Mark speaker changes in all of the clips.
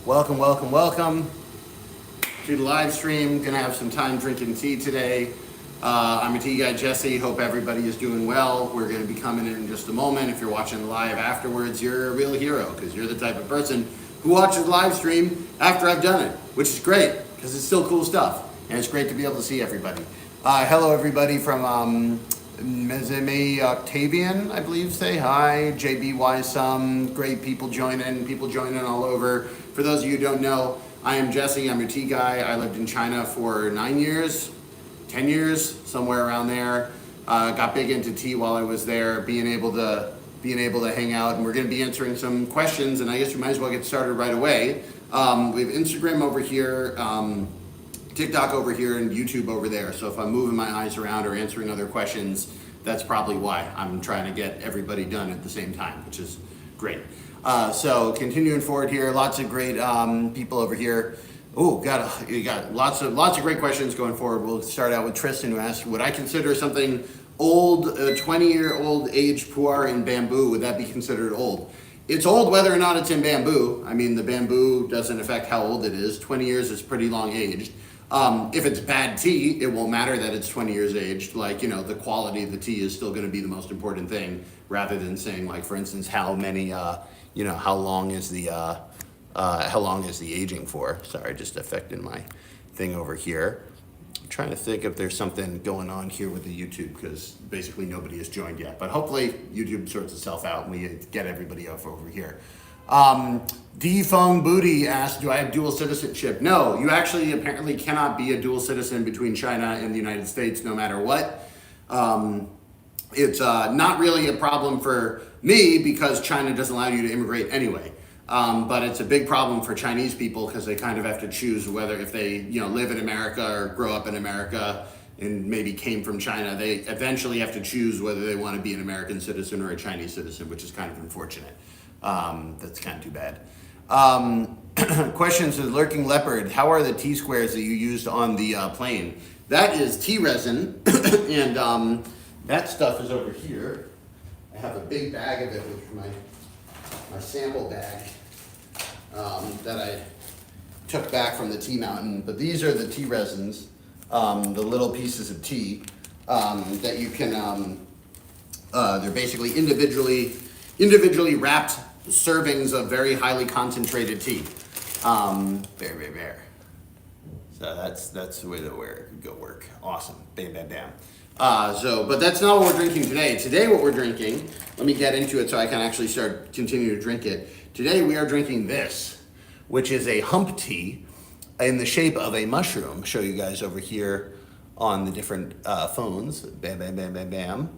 Speaker 1: Welcome to the live stream. Gonna have some time drinking tea today. I'm a tea guy, Jesse. Hope everybody is doing well. We're gonna be coming in just a moment. If you're watching live afterwards, you're a real hero because you're the type of person who watches the live stream after I've done it, which is great because it's still cool stuff and it's great to be able to see everybody. Hello everybody from Mezeme Octavian, I believe. Say hi. JBY, some great people joining all over. For those of you who don't know, I am Jesse. I'm your tea guy. I lived in China for 9 years, 10 years, somewhere around there. Got big into tea while I was there, being able to hang out, and we're going to be answering some questions. And I guess we might as well get started right away. We have Instagram over here, TikTok over here, and YouTube over there. So if I'm moving my eyes around or answering other questions, that's probably why. I'm trying to get everybody done at the same time, which is great. So continuing forward here, lots of great people over here. Oh, you got lots of great questions going forward. We'll start out with Tristan, who asked, would I consider something old, a 20-year-old aged pu'er in bamboo, would that be considered old? It's old whether or not it's in bamboo. I mean, the bamboo doesn't affect how old it is. 20 years is pretty long aged. If it's bad tea, it won't matter that it's 20 years aged. Like, you know, the quality of the tea is still going to be the most important thing, rather than saying, like, for instance, how long is the aging for? Sorry, just affecting my thing over here. I'm trying to think if there's something going on here with the YouTube, because basically nobody has joined yet. But hopefully YouTube sorts itself out and we get everybody over here. D-Phone Booty asked, do I have dual citizenship? No, you actually apparently cannot be a dual citizen between China and the United States no matter what. It's not really a problem for me because China doesn't allow you to immigrate anyway. But it's a big problem for Chinese people because they kind of have to choose whether, if they live in America or grow up in America and maybe came from China, they eventually have to choose whether they want to be an American citizen or a Chinese citizen, which is kind of unfortunate. That's kind of too bad. Questions to Lurking Leopard. How are the tea squares that you used on the plane? That is tea resin, and that stuff is over here. I have a big bag of it, which is my sample bag that I took back from the tea mountain. But these are the tea resins, the little pieces of tea that you can. They're basically individually wrapped servings of very highly concentrated tea. There. So that's the way that it could work. Awesome. Bam, bam, bam. But that's not what we're drinking today. Today what we're drinking, let me get into it so I can actually continue to drink it. Today we are drinking this, which is a hump tea in the shape of a mushroom. Show you guys over here on the different phones. Bam, bam, bam, bam, bam.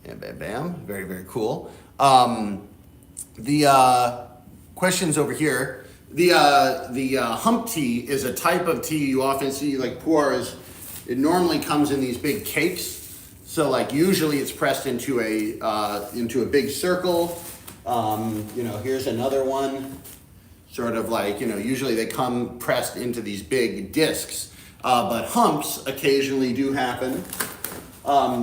Speaker 1: Bam, bam, bam. Very, very cool. The questions over here. The hump tea is a type of tea you often see, like pu'ers. It normally comes in these big cakes. So like usually it's pressed into a big circle. Here's another one. Sort of like, usually they come pressed into these big discs. But humps occasionally do happen.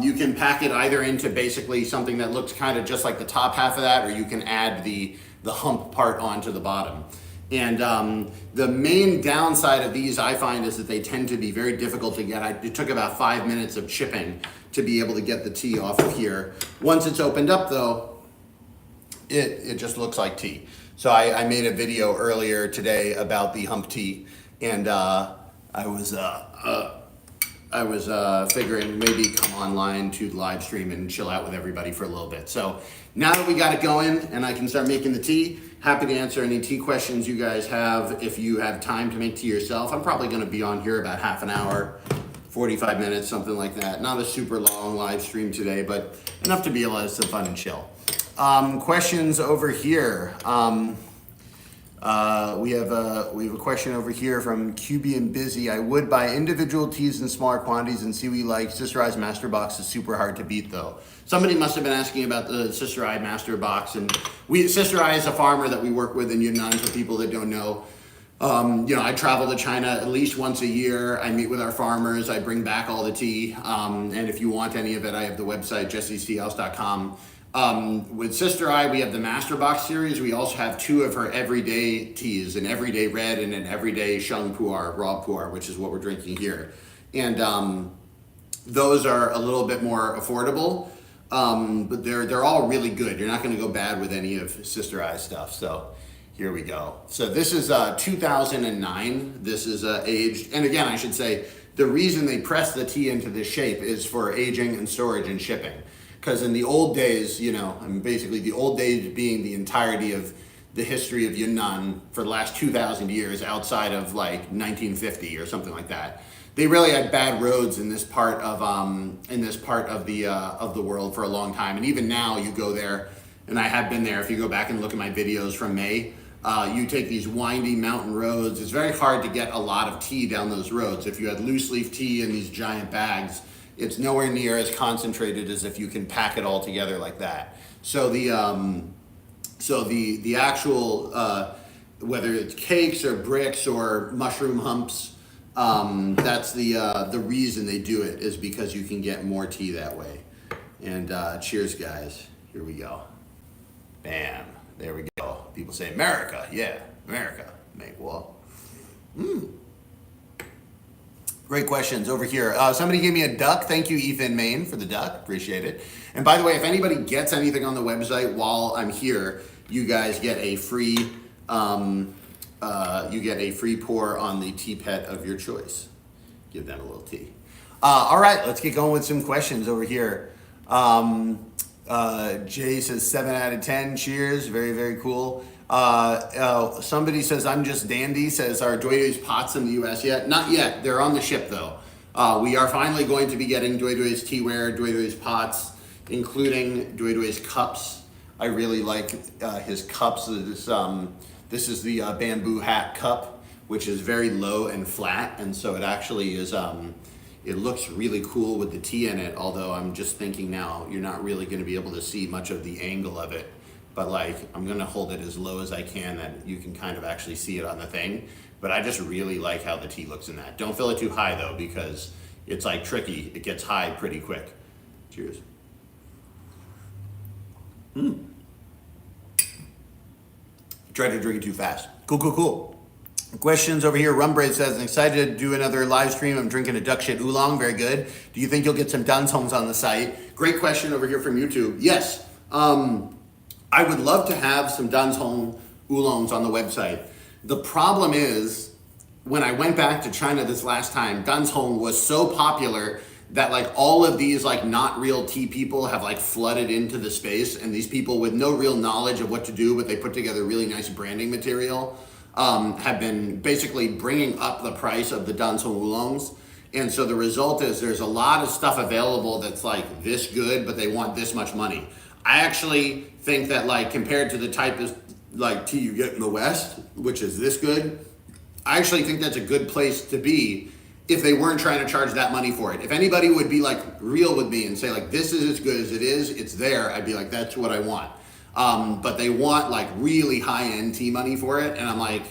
Speaker 1: You can pack it either into basically something that looks kind of just like the top half of that, or you can add the hump part onto the bottom. And the main downside of these, I find, is that they tend to be very difficult to get. It took about 5 minutes of chipping to be able to get the tea off of here. Once it's opened up, though, it just looks like tea. So I made a video earlier today about the hump tea, and I was figuring maybe come online to the live stream and chill out with everybody for a little bit. So now that we got it going and I can start making the tea, happy to answer any tea questions you guys have. If you have time to make tea yourself, I'm probably going to be on here about half an hour, 45 minutes, something like that. Not a super long live stream today, but enough to be able to have some fun and chill. Questions over here. We have a question over here from QB and Busy. I would buy individual teas in smaller quantities and see what you like. Sister I's Master Box is super hard to beat though. Somebody must have been asking about the Sister I Master Box, and Sister I is a farmer that we work with in Yunnan, for people that don't know. I travel to China at least once a year. I meet with our farmers. I bring back all the tea. And if you want any of it, I have the website, jessesteahouse.com. With Sister I, we have the Master Box series. We also have 2 of her everyday teas, an everyday red and an everyday sheng pu'er, raw pu'er, which is what we're drinking here. And those are a little bit more affordable, but they're all really good. You're not going to go bad with any of Sister I's stuff. So here we go. So this is 2009. This is aged, and again, I should say the reason they press the tea into this shape is for aging and storage and shipping. Because in the old days, you know, I mean, basically the old days being the entirety of the history of Yunnan for the last 2,000 years, outside of like 1950 or something like that. They really had bad roads in this part of the world for a long time. And even now, you go there, and I have been there. If you go back and look at my videos from May, you take these windy mountain roads. It's very hard to get a lot of tea down those roads. If you had loose leaf tea in these giant bags, it's nowhere near as concentrated as if you can pack it all together like that. So the actual whether it's cakes or bricks or mushroom humps, that's the reason they do it, is because you can get more tea that way. And cheers, guys. Here we go. Bam. There we go. People say America. Yeah, America. Make well. Great questions over here. Somebody gave me a duck. Thank you, Ethan Main, for the duck. Appreciate it. And by the way, if anybody gets anything on the website while I'm here, you guys get a free pour on the teapot of your choice. Give them a little tea. All right, let's get going with some questions over here. Jay says 7 out of 10. Cheers. Very, very cool. Somebody says, I'm just dandy, says, are Doidoi's pots in the US yet? Not yet. They're on the ship though. We are finally going to be getting Doidoi's teaware, Doidoi's pots, including Doidoi's cups. I really like his cups. This is the bamboo hat cup, which is very low and flat, and so it actually is, it looks really cool with the tea in it, although I'm just thinking now, you're not really going to be able to see much of the angle of it. But like, I'm gonna hold it as low as I can that you can kind of actually see it on the thing. But I just really like how the tea looks in that. Don't fill it too high though, because it's like tricky. It gets high pretty quick. Cheers. Try to drink it too fast. Cool. Questions over here. Rumbraid says, I'm excited to do another live stream. I'm drinking a duck shit oolong. Very good. Do you think you'll get some Dunsholms on the site? Great question over here from YouTube. Yes. I would love to have some Dunsholm oolongs on the website. The problem is, when I went back to China this last time, Dunsholm was so popular that like all of these like not real tea people have like flooded into the space, and these people with no real knowledge of what to do, but they put together really nice branding material, have been basically bringing up the price of the Dunsholm oolongs. And so the result is there's a lot of stuff available that's like this good, but they want this much money. I actually think that like compared to the type of like tea you get in the West, which is this good, I actually think that's a good place to be if they weren't trying to charge that money for it. If anybody would be like real with me and say like, this is as good as it is, it's there, I'd be like, that's what I want. But they want like really high-end tea money for it. And I'm like,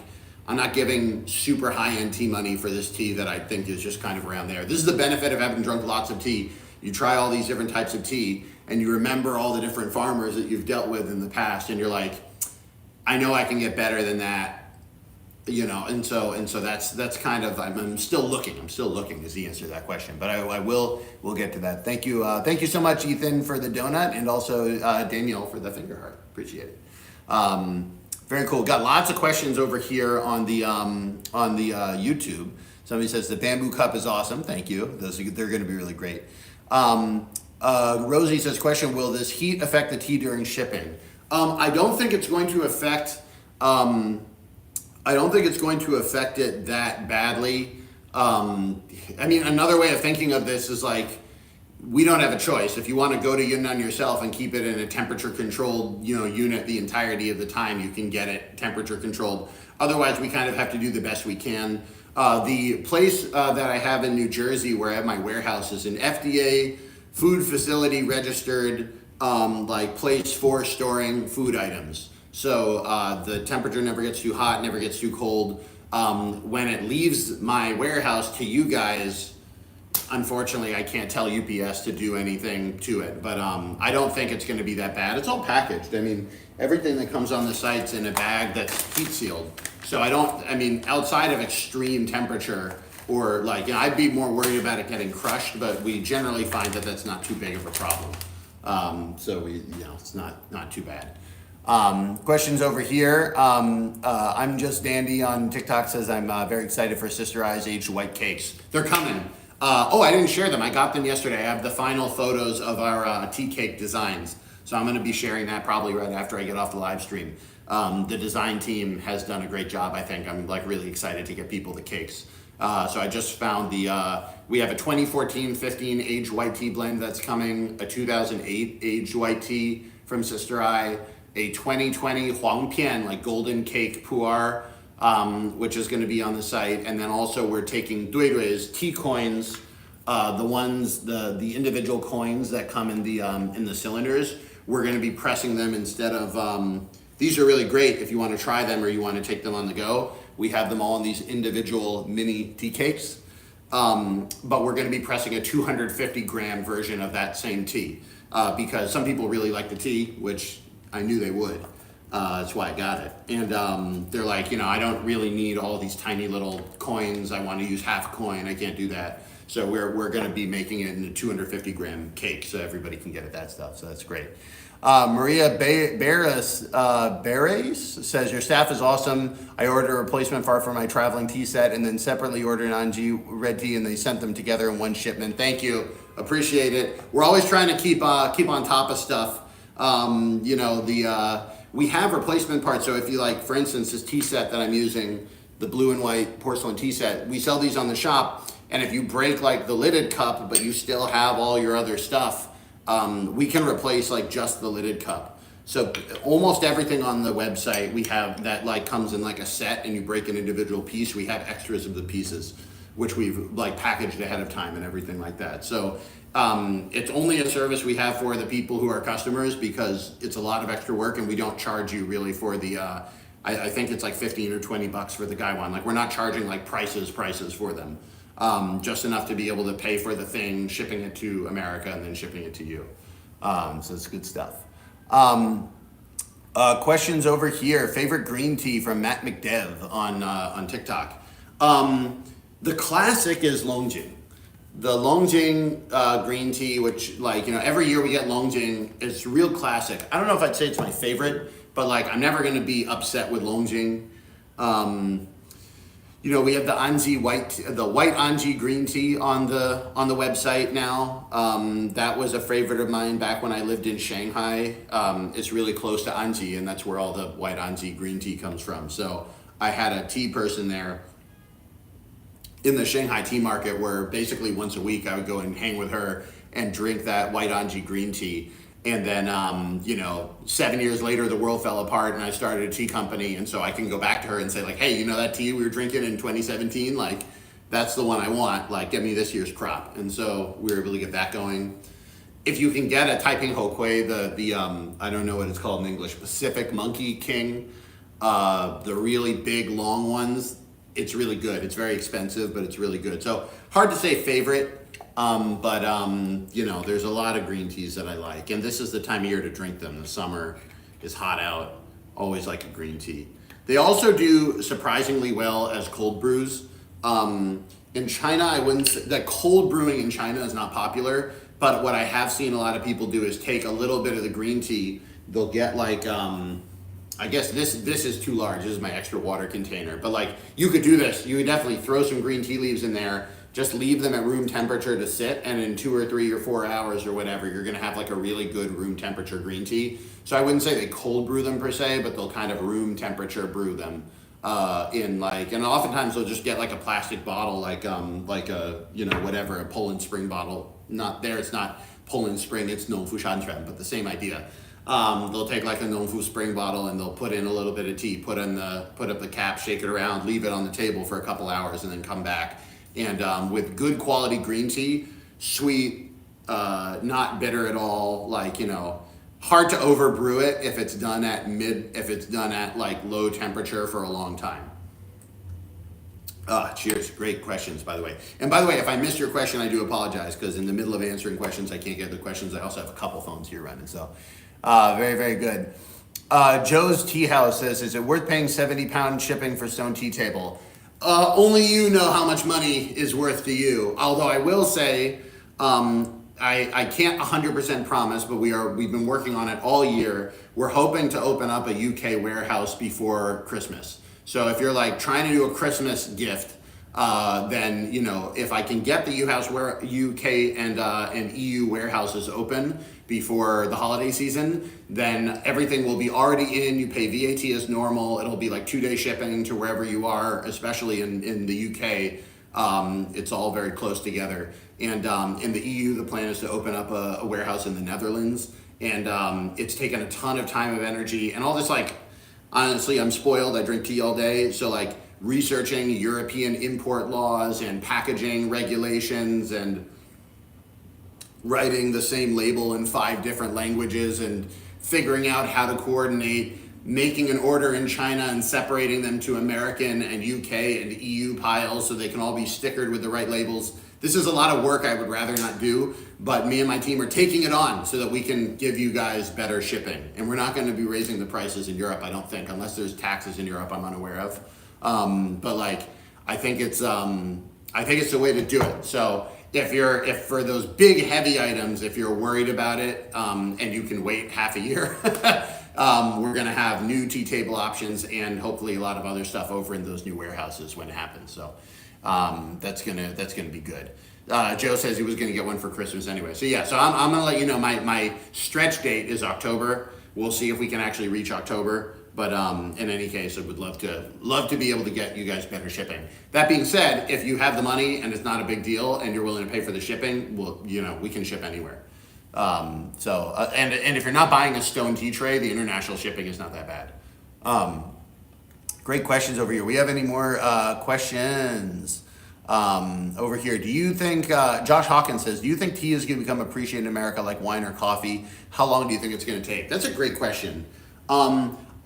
Speaker 1: I'm not giving super high-end tea money for this tea that I think is just kind of around there. This is the benefit of having drunk lots of tea. You try all these different types of tea and you remember all the different farmers that you've dealt with in the past, and you're like, I know I can get better than that, you know. And so that's kind of, I'm still looking is the answer to that question, but we'll get to that. Thank you so much, Ethan, for the donut, and also Danielle for the finger heart. Appreciate it. Very cool. Got lots of questions over here on the YouTube. Somebody says the bamboo cup is awesome. Thank you. They're going to be really great. Rosie says, question, will this heat affect the tea during shipping? I don't think it's going to affect it that badly. I mean, another way of thinking of this is like, we don't have a choice. If you want to go to Yunnan yourself and keep it in a temperature controlled, unit the entirety of the time, you can get it temperature controlled. Otherwise, we kind of have to do the best we can. The place that I have in New Jersey where I have my warehouse is an FDA food facility registered place for storing food items. So the temperature never gets too hot, never gets too cold. When it leaves my warehouse to you guys, unfortunately, I can't tell UPS to do anything to it, but I don't think it's going to be that bad. It's all packaged. I mean, everything that comes on the site's in a bag that's heat sealed. So I mean, outside of extreme temperature or like, I'd be more worried about it getting crushed, but we generally find that that's not too big of a problem. So it's not too bad. Questions over here. I'm just Dandy on TikTok says I'm very excited for Sister Eye's aged white cakes. They're coming. I didn't share them. I got them yesterday. I have the final photos of our tea cake designs. So I'm going to be sharing that probably right after I get off the live stream. The design team has done a great job, I think. I'm like really excited to get people the cakes. So I just found we have a 2014-15 aged white tea blend that's coming, a 2008 aged white tea from Sister Eye, a 2020 Huang Pian, like golden cake pu'er, which is going to be on the site. And then also we're taking Duidui's tea coins, the individual coins that come in the cylinders. We're going to be pressing them instead of, these are really great if you want to try them or you want to take them on the go. We have them all in these individual mini tea cakes. But we're going to be pressing a 250 gram version of that same tea because some people really like the tea, which I knew they would. That's why I got it. And they're like, I don't really need all these tiny little coins. I want to use half a coin. I can't do that. So we're going to be making it in a 250 gram cake so everybody can get at that stuff. So that's great. Maria Beres says, your staff is awesome. I ordered a replacement part for my traveling tea set and then separately ordered an Anji red tea and they sent them together in one shipment. Thank you. Appreciate it. We're always trying to keep on top of stuff. We have replacement parts. So if you like, for instance, this tea set that I'm using, the blue and white porcelain tea set, we sell these on the shop. And if you break like the lidded cup, but you still have all your other stuff, we can replace like just the lidded cup. So almost everything on the website we have that like comes in like a set and you break an individual piece, we have extras of the pieces, which we've like packaged ahead of time and everything like that. So it's only a service we have for the people who are customers because it's a lot of extra work and we don't charge you really for the, I think it's like 15 or 20 bucks for the Gaiwan. Like we're not charging like prices for them. Just enough to be able to pay for the thing, shipping it to America and then shipping it to you. So it's good stuff. Questions over here. Favorite green tea from Matt McDev on TikTok. The classic is Longjing. The Longjing green tea, which like, every year we get Longjing. It's real classic. I don't know if I'd say it's my favorite, but like I'm never going to be upset with Longjing. We have the white Anji green tea on the website now. That was a favorite of mine back when I lived in Shanghai. It's really close to Anji, and that's where all the white Anji green tea comes from. So I had a tea person there in the Shanghai tea market where basically once a week I would go and hang with her and drink that white Anji green tea. And then, 7 years later, the world fell apart and I started a tea company. And so I can go back to her and say like, hey, that tea we were drinking in 2017, like that's the one I want, like get me this year's crop. And so we were able to get that going. If you can get a Taiping Hokui, the I don't know what it's called in English, Pacific Monkey King, the really big long ones, it's really good. It's very expensive, but it's really good. So hard to say favorite. There's a lot of green teas that I like, and this is the time of year to drink them. The summer is hot out, always like a green tea. They also do surprisingly well as cold brews. In China, I wouldn't say that cold brewing in China is not popular, but what I have seen a lot of people do is take a little bit of the green tea. They'll get like, I guess this is too large. This is my extra water container, but like you could do this. You would definitely throw some green tea leaves in there. Just leave them at room temperature to sit, and in 2 or 3 or 4 hours or whatever, you're gonna have like a really good room temperature green tea. So I wouldn't say they cold brew them per se, but they'll kind of room temperature brew them and oftentimes they'll just get like a plastic bottle, like a, whatever, a Poland Spring bottle. It's not Poland Spring, it's Nongfu Shanchuan, but the same idea. They'll take like a Nongfu Spring bottle and they'll put in a little bit of tea, put up the cap, shake it around, leave it on the table for a couple hours, and then come back. And with good quality green tea, sweet, not bitter at all, hard to overbrew it if it's done at like low temperature for a long time. Cheers. Great questions, by the way. And by the way, if I missed your question, I do apologize because in the middle of answering questions, I can't get the questions. I also have a couple phones here running. So very, very good. Joe's Tea House says, is it worth paying 70-pound shipping for stone tea table? Only you know how much money is worth to you. Although I will say, I can't 100% promise, but we've been working on it all year. We're hoping to open up a UK warehouse before Christmas. So if you're like trying to do a Christmas gift, then if I can get the UK and EU warehouses open before the holiday season, then everything will be already in. You pay VAT as normal. It'll be like 2-day shipping to wherever you are, especially in the UK. It's all very close together. And in the EU, the plan is to open up a warehouse in the Netherlands. And it's taken a ton of time and energy and all this, like, honestly, I'm spoiled. I drink tea all day. So like researching European import laws and packaging regulations and writing the same label in 5 different languages and figuring out how to coordinate making an order in China and separating them to American and UK and EU piles so they can all be stickered with the right labels. This is a lot of work I would rather not do, but me and my team are taking it on so that we can give you guys better shipping. And we're not going to be raising the prices in Europe, I don't think, unless there's taxes in Europe I'm unaware of. But like, I think it's the way to do it. So if for those big heavy items, if you're worried about it, and you can wait half a year, we're going to have new tea table options and hopefully a lot of other stuff over in those new warehouses when it happens. So that's gonna be good. Joe says he was gonna get one for Christmas anyway. So yeah, so I'm gonna let you know my stretch date is October. We'll see if we can actually reach October. But in any case, I would love to be able to get you guys better shipping. That being said, if you have the money and it's not a big deal and you're willing to pay for the shipping, we can ship anywhere. And if you're not buying a stone tea tray, the international shipping is not that bad. Great questions over here. We have any more questions over here? Do you think, Josh Hawkins says, do you think tea is going to become appreciated in America like wine or coffee? How long do you think it's going to take? That's a great question.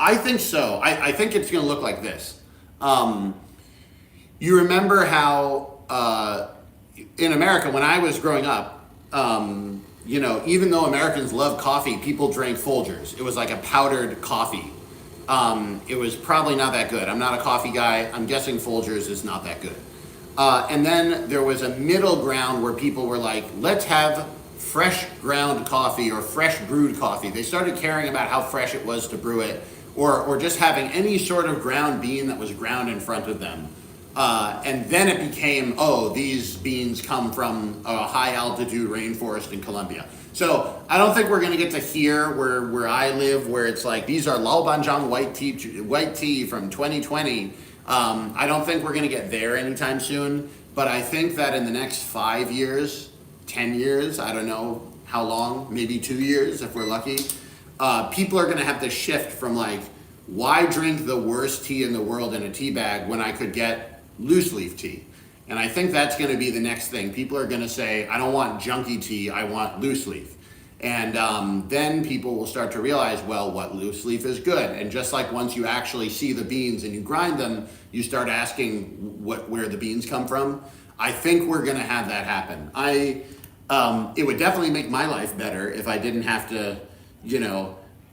Speaker 1: I think so. I think it's going to look like this. You remember how in America, when I was growing up, even though Americans love coffee, people drank Folgers. It was like a powdered coffee. It was probably not that good. I'm not a coffee guy. I'm guessing Folgers is not that good. And then there was a middle ground where people were like, let's have fresh ground coffee or fresh brewed coffee. They started caring about how fresh it was to brew it, or just having any sort of ground bean that was ground in front of them. And then it became, these beans come from a high altitude rainforest in Colombia. So I don't think we're going to get to here where I live, where it's like, these are Lalbanjang white tea from 2020. I don't think we're going to get there anytime soon, but I think that in the next 5 years, 10 years, I don't know how long, maybe 2 years if we're lucky, people are going to have to shift from like, why drink the worst tea in the world in a tea bag when I could get loose leaf tea? And I think that's going to be the next thing. People are going to say, I don't want junky tea, I want loose leaf. And then people will start to realize, well, what loose leaf is good. And just like once you actually see the beans and you grind them, you start asking where the beans come from. I think we're going to have that happen. It would definitely make my life better if I didn't have to,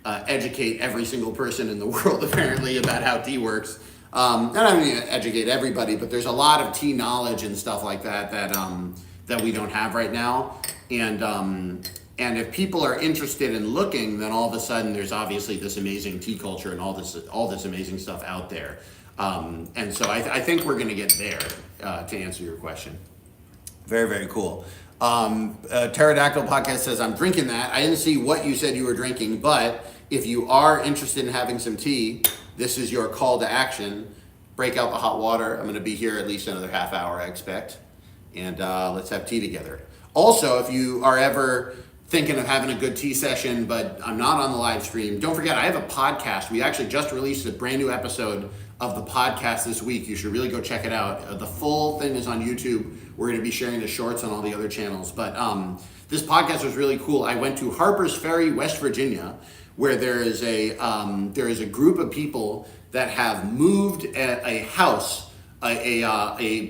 Speaker 1: educate every single person in the world apparently about how tea works. Not only educate everybody, but there's a lot of tea knowledge and stuff like that we don't have right now. And if people are interested in looking, then all of a sudden there's obviously this amazing tea culture and all this amazing stuff out there. And so I think we're going to get there to answer your question. Very, very cool. Pterodactyl Podcast says, I'm drinking that. I didn't see what you said you were drinking, but if you are interested in having some tea, this is your call to action. Break out the hot water. I'm going to be here at least another half hour, I expect. And let's have tea together. Also, if you are ever thinking of having a good tea session, but I'm not on the live stream, don't forget, I have a podcast. We actually just released a brand new episode of the podcast this week. You should really go check it out. The full thing is on YouTube. We're going to be sharing the shorts on all the other channels. But this podcast was really cool. I went to Harper's Ferry, West Virginia, where there is a group of people that have moved a house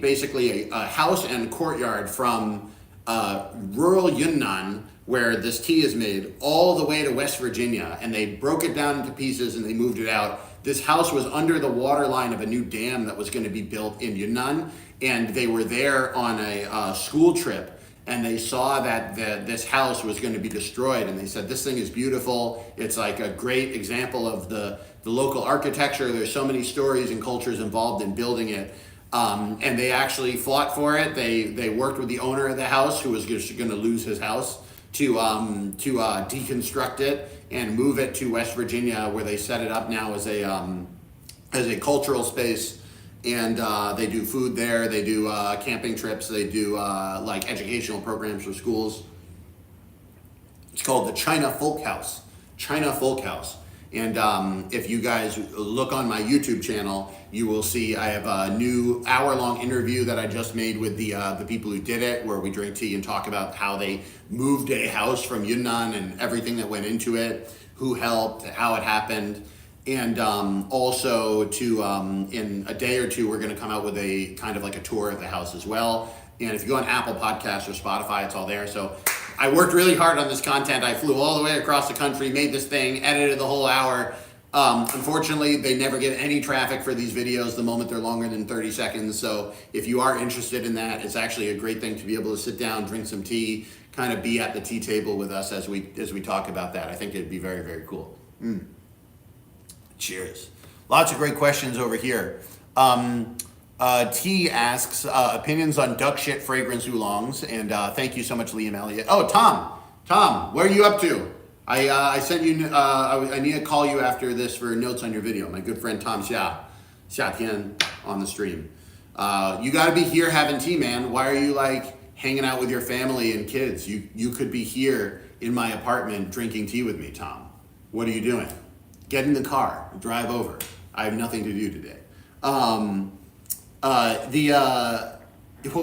Speaker 1: basically a house and courtyard from rural Yunnan, where this tea is made, all the way to West Virginia, and they broke it down into pieces and they moved it out. This house was under the water line of a new dam that was going to be built in Yunnan, and they were there on a school trip, and they saw that this house was going to be destroyed, and they said, this thing is beautiful. It's like a great example of the local architecture. There's so many stories and cultures involved in building it. And they actually fought for it. They worked with the owner of the house, who was just going to lose his house, to deconstruct it and move it to West Virginia, where they set it up now as a cultural space. And they do food there. They do camping trips. They do like educational programs for schools. It's called the China Folk House. China Folk House. And if you guys look on my YouTube channel, you will see I have a new hour-long interview that I just made with the people who did it, where we drink tea and talk about how they moved a house from Yunnan and everything that went into it, who helped, how it happened. And also in a day or two, we're going to come out with a kind of like a tour of the house as well. And if you go on Apple Podcasts or Spotify, it's all there. So I worked really hard on this content. I flew all the way across the country, made this thing, edited the whole hour. Unfortunately, they never get any traffic for these videos the moment they're longer than 30 seconds. So if you are interested in that, it's actually a great thing to be able to sit down, drink some tea, kind of be at the tea table with us as we talk about that. I think it'd be very, very cool. Cheers. Lots of great questions over here. T asks opinions on duck shit fragrance oolongs, and thank you so much, Liam Elliott. Oh, Tom, what are you up to? I sent you. I need to call you after this for notes on your video. My good friend Tom Xiatian on the stream. You got to be here having tea, man. Why are you like hanging out with your family and kids? You could be here in my apartment drinking tea with me, Tom. What are you doing? Get in the car, drive over. I have nothing to do today. What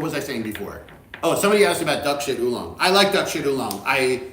Speaker 1: was I saying before? Oh, somebody asked about duck shit oolong. I like duck shit oolong. I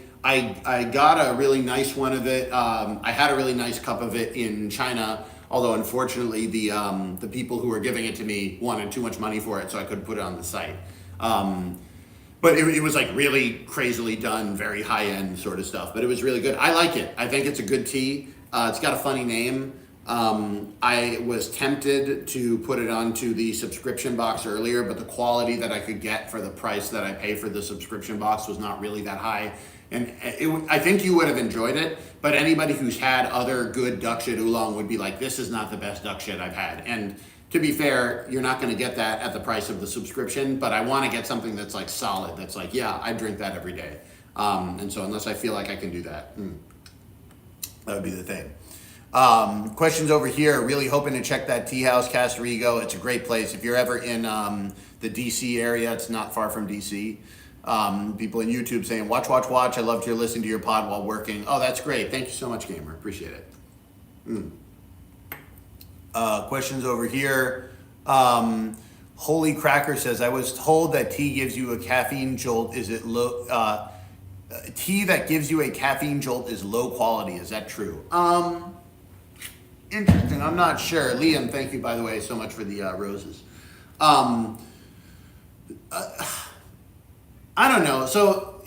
Speaker 1: got a really nice one of it. I had a really nice cup of it in China, although unfortunately the people who were giving it to me wanted too much money for it, so I couldn't put it on the site. But it was like really crazily done, very high end sort of stuff, but it was really good. I like it. I think it's a good tea. It's got a funny name. I was tempted to put it onto the subscription box earlier, but the quality that I could get for the price that I pay for the subscription box was not really that high. And I think you would have enjoyed it, but anybody who's had other good duck shit oolong would be like, this is not the best duck shit I've had. And to be fair, you're not going to get that at the price of the subscription, but I want to get something that's like solid, that's like, yeah, I drink that every day. And so unless I feel like I can do that, that would be the thing. Questions over here. Really hoping to check that tea house, Castorigo. It's a great place. If you're ever in the DC area, it's not far from DC. People in YouTube saying, watch. I love to listen to your pod while working. Oh, that's great. Thank you so much, Gamer. Appreciate it. Questions over here. Holy Cracker says, I was told that tea gives you a caffeine jolt. Is it low? Tea that gives you a caffeine jolt is low quality. Is that true? Interesting. I'm not sure. Liam, thank you, by the way, so much for the roses. I don't know. So,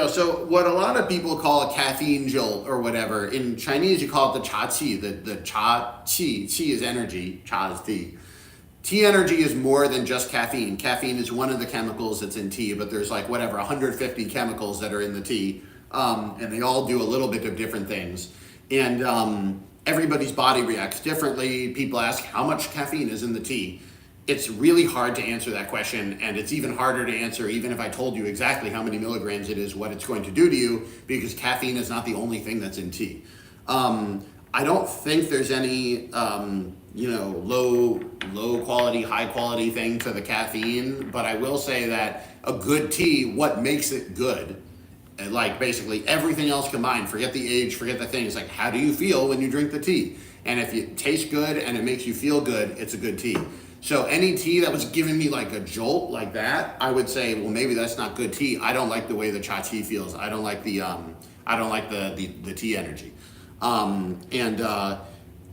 Speaker 1: so what a lot of people call a caffeine jolt or whatever, in Chinese you call it the cha qi. The cha qi. Qi is energy. Cha is tea. Tea energy is more than just caffeine. Caffeine is one of the chemicals that's in tea, but there's like 150 chemicals that are in the tea, and they all do a little bit of different things. And everybody's body reacts differently. People ask how much caffeine is in the tea. It's really hard to answer that question, and it's even harder to answer even if I told you exactly how many milligrams it is, what it's going to do to you, because caffeine is not the only thing that's in tea. I don't think there's any low quality, high quality thing to the caffeine, but I will say that a good tea, what makes it good, like basically everything else combined, forget the age, forget the things, like how do you feel when you drink the tea? And if it tastes good and it makes you feel good, it's a good tea. So any tea that was giving me like a jolt like that, I would say, well, maybe that's not good tea. I don't like the way the cha tea feels. I don't like the tea energy.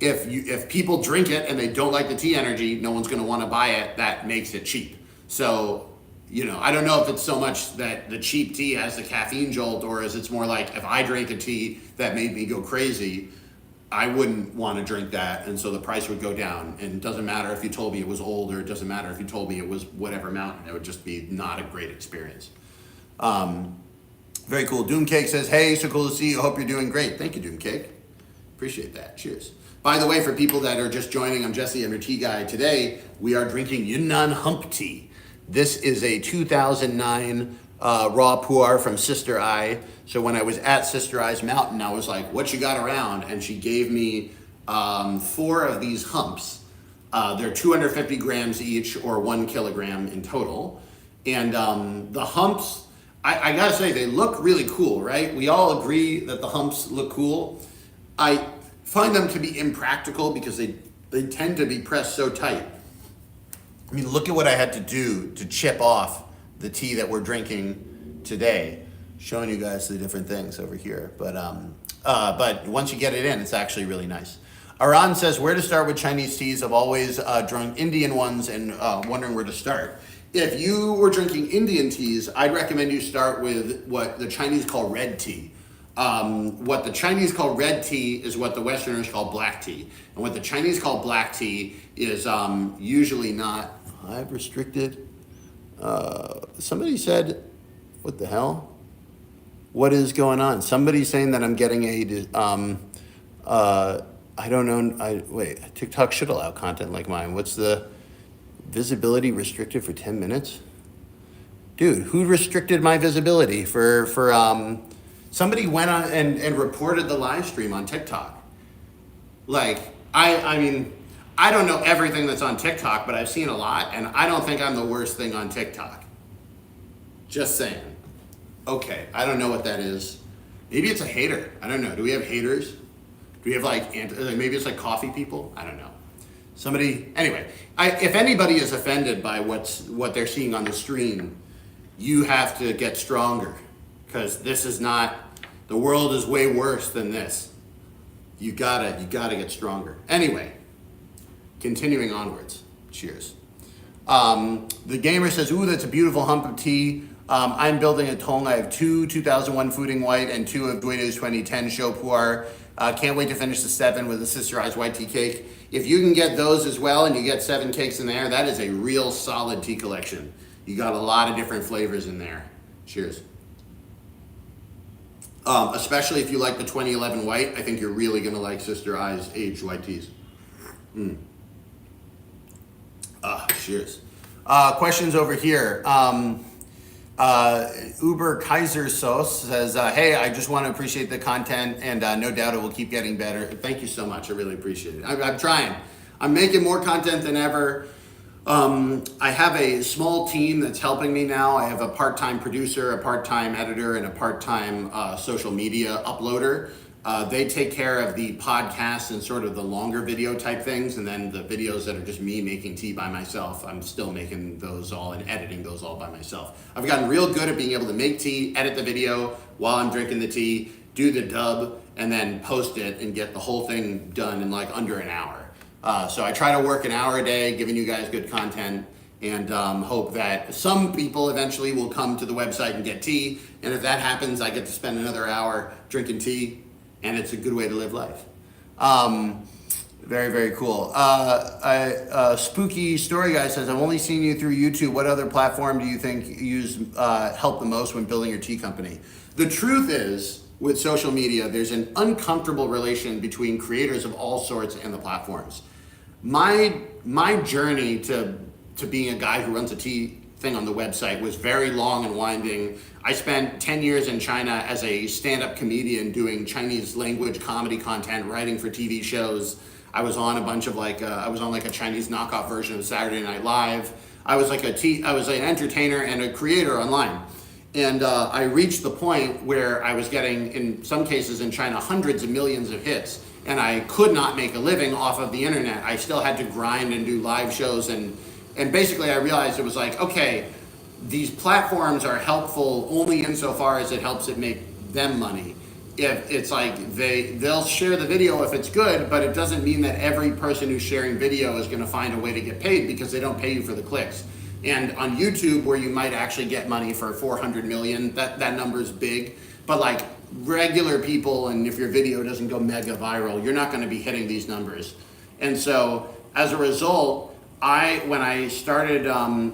Speaker 1: if people drink it and they don't like the tea energy, no one's going to want to buy it. That makes it cheap. So, I don't know if it's so much that the cheap tea has the caffeine jolt, or is it's more like if I drank a tea that made me go crazy, I wouldn't want to drink that, and so the price would go down. And it doesn't matter if you told me it was old, or it doesn't matter if you told me it was whatever mountain. It would just be not a great experience. Very cool. Doomcake says, hey, so cool to see you. Hope you're doing great. Thank you, Doomcake. Appreciate that. Cheers. By the way, for people that are just joining, I'm Jesse, I'm your tea guy. Today, we are drinking Yunnan Hump tea. This is a 2009 raw pu'er from Sister Eye. So when I was at Sister Eye's mountain, I was like, what you got around? And she gave me 4 of these humps. They're 250 grams each, or 1 kilogram in total. And the humps, I gotta say, they look really cool, right? We all agree that the humps look cool. I find them to be impractical because they tend to be pressed so tight. I mean, look at what I had to do to chip off the tea that we're drinking today. Showing you guys the different things over here. But once you get it in, it's actually really nice. Aran says, where to start with Chinese teas? I've always drunk Indian ones and wondering where to start. If you were drinking Indian teas, I'd recommend you start with what the Chinese call red tea. What the Chinese call red tea is what the Westerners call black tea. And what the Chinese call black tea is usually not, I've restricted. Somebody said, what the hell? What is going on? Somebody's saying that I'm getting I don't know, wait, TikTok should allow content like mine. What's the visibility restricted for 10 minutes? Dude, who restricted my visibility for somebody went on and reported the live stream on TikTok. Like, I mean, I don't know everything that's on TikTok, but I've seen a lot, and I don't think I'm the worst thing on TikTok. Just saying. Okay, I don't know what that is. Maybe it's a hater. I don't know. Do we have haters? Do we have maybe it's like coffee people? I don't know. Anyway, if anybody is offended by what they're seeing on the stream, you have to get stronger. Because this is not, the world is way worse than this. You gotta get stronger. Anyway, continuing onwards. Cheers. The gamer says, ooh, that's a beautiful hump of tea. I'm building a tong. I have 2 2001 Fooding White and 2 of Duedo's 2010 Show Pu'er. Can't wait to finish the 7 with the Sister Eye's white tea cake. If you can get those as well and you get 7 cakes in there, that is a real solid tea collection. You got a lot of different flavors in there. Cheers. Especially if you like the 2011 white, I think you're really going to like Sister Eye's aged white teas. Cheers. Questions over here. Uber Kaiser Sauce says, hey, I just want to appreciate the content, and no doubt it will keep getting better. Thank you so much. I really appreciate it. I'm trying. I'm making more content than ever. I have a small team that's helping me now. I have a part-time producer, a part-time editor, and a part-time social media uploader. They take care of the podcasts and sort of the longer video type things, and then the videos that are just me making tea by myself, I'm still making those all and editing those all by myself. I've gotten real good at being able to make tea, edit the video while I'm drinking the tea, do the dub, and then post it and get the whole thing done in like under an hour. So I try to work an hour a day, giving you guys good content, and hope that some people eventually will come to the website and get tea. And if that happens, I get to spend another hour drinking tea, and it's a good way to live life. Very, very cool. Spooky Story Guy says, I've only seen you through YouTube. What other platform do you think help the most when building your tea company? The truth is, with social media, there's an uncomfortable relation between creators of all sorts and the platforms. My journey to being a guy who runs a tea thing on the website was very long and winding. I spent 10 years in China as a stand-up comedian doing Chinese language comedy content, writing for TV shows. I was on a bunch of I was on a Chinese knockoff version of Saturday Night Live. I was an entertainer and a creator online. And I reached the point where I was getting, in some cases in China, hundreds of millions of hits. And I could not make a living off of the internet. I still had to grind and do live shows. And basically I realized it was like, okay, these platforms are helpful only insofar as it helps it make them money. if it's like they'll share the video if it's good, but it doesn't mean that every person who's sharing video is going to find a way to get paid, because they don't pay you for the clicks. And on YouTube, where you might actually get money for 400 million, that number is big. But like regular people, and if your video doesn't go mega viral, you're not going to be hitting these numbers. And so as a result, when I started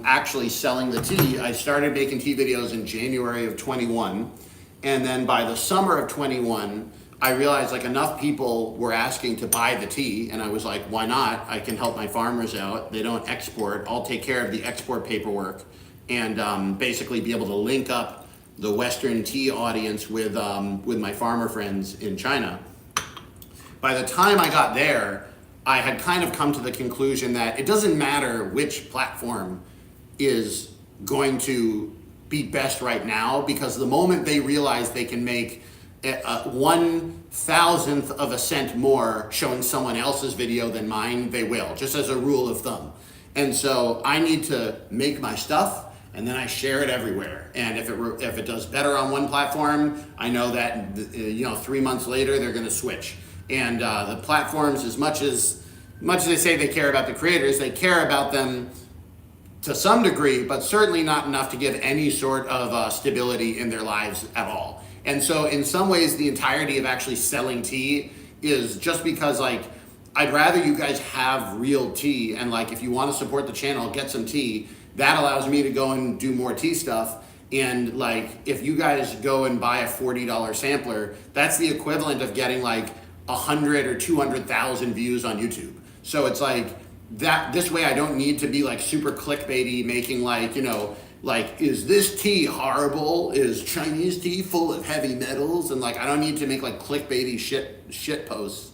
Speaker 1: actually selling the tea, I started making tea videos in January of 21. And then by the summer of 21, I realized like enough people were asking to buy the tea, and I was like, why not? I can help my farmers out. They don't export. I'll take care of the export paperwork, and basically be able to link up the Western tea audience with my farmer friends in China. By the time I got there, I had kind of come to the conclusion that it doesn't matter which platform is going to be best right now, because the moment they realize they can make 1/1000th of a cent more showing someone else's video than mine, they will, just as a rule of thumb. And so I need to make my stuff, and then I share it everywhere. And if it does better on one platform, I know that 3 months later they're going to switch. And the platforms, as much as they say they care about the creators, they care about them to some degree, but certainly not enough to give any sort of stability in their lives at all. And so in some ways, the entirety of actually selling tea is just because, like, I'd rather you guys have real tea, and like, if you want to support the channel, get some tea. That allows me to go and do more tea stuff. And like, if you guys go and buy a $40 sampler, that's the equivalent of getting like 100 or 200,000 views on YouTube. So it's like that. This way, I don't need to be like super clickbaity, making like, like, is this tea horrible? Is Chinese tea full of heavy metals? And like, I don't need to make like clickbaity shit posts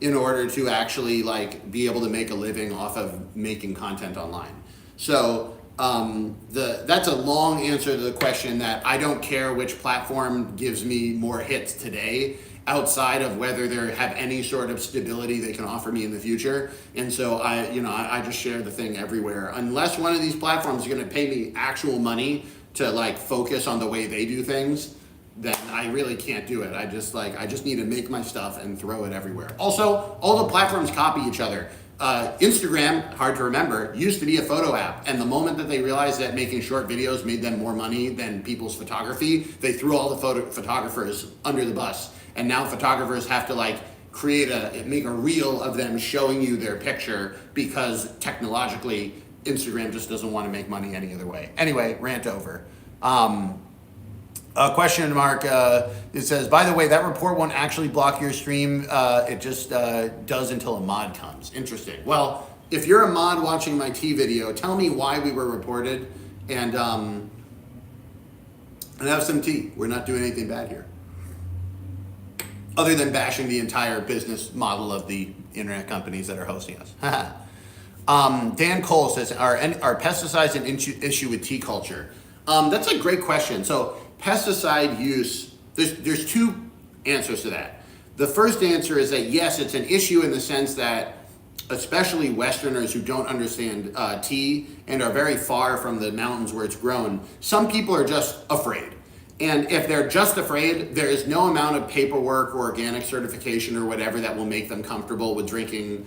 Speaker 1: in order to actually like be able to make a living off of making content online. So that's a long answer to the question that I don't care which platform gives me more hits today, outside of whether they have any sort of stability they can offer me in the future. And so I just share the thing everywhere. Unless one of these platforms is going to pay me actual money to like focus on the way they do things, then I really can't do it. I just need to make my stuff and throw it everywhere. Also, all the platforms copy each other. Instagram, hard to remember, used to be a photo app, and the moment that they realized that making short videos made them more money than people's photography, they threw all the photographers under the bus. And now photographers have to like make a reel of them showing you their picture, because technologically Instagram just doesn't want to make money any other way. Anyway, rant over. Question mark, it says, by the way, that report won't actually block your stream. It just does until a mod comes. Interesting. Well, if you're a mod watching my tea video, tell me why we were reported, and have some tea. We're not doing anything bad here, other than bashing the entire business model of the internet companies that are hosting us. Dan Cole says, are pesticides an issue with tea culture? That's a great question. So pesticide use, there's two answers to that. The first answer is that yes, it's an issue in the sense that, especially Westerners who don't understand tea and are very far from the mountains where it's grown, some people are just afraid. And if they're just afraid, there is no amount of paperwork or organic certification or whatever that will make them comfortable with drinking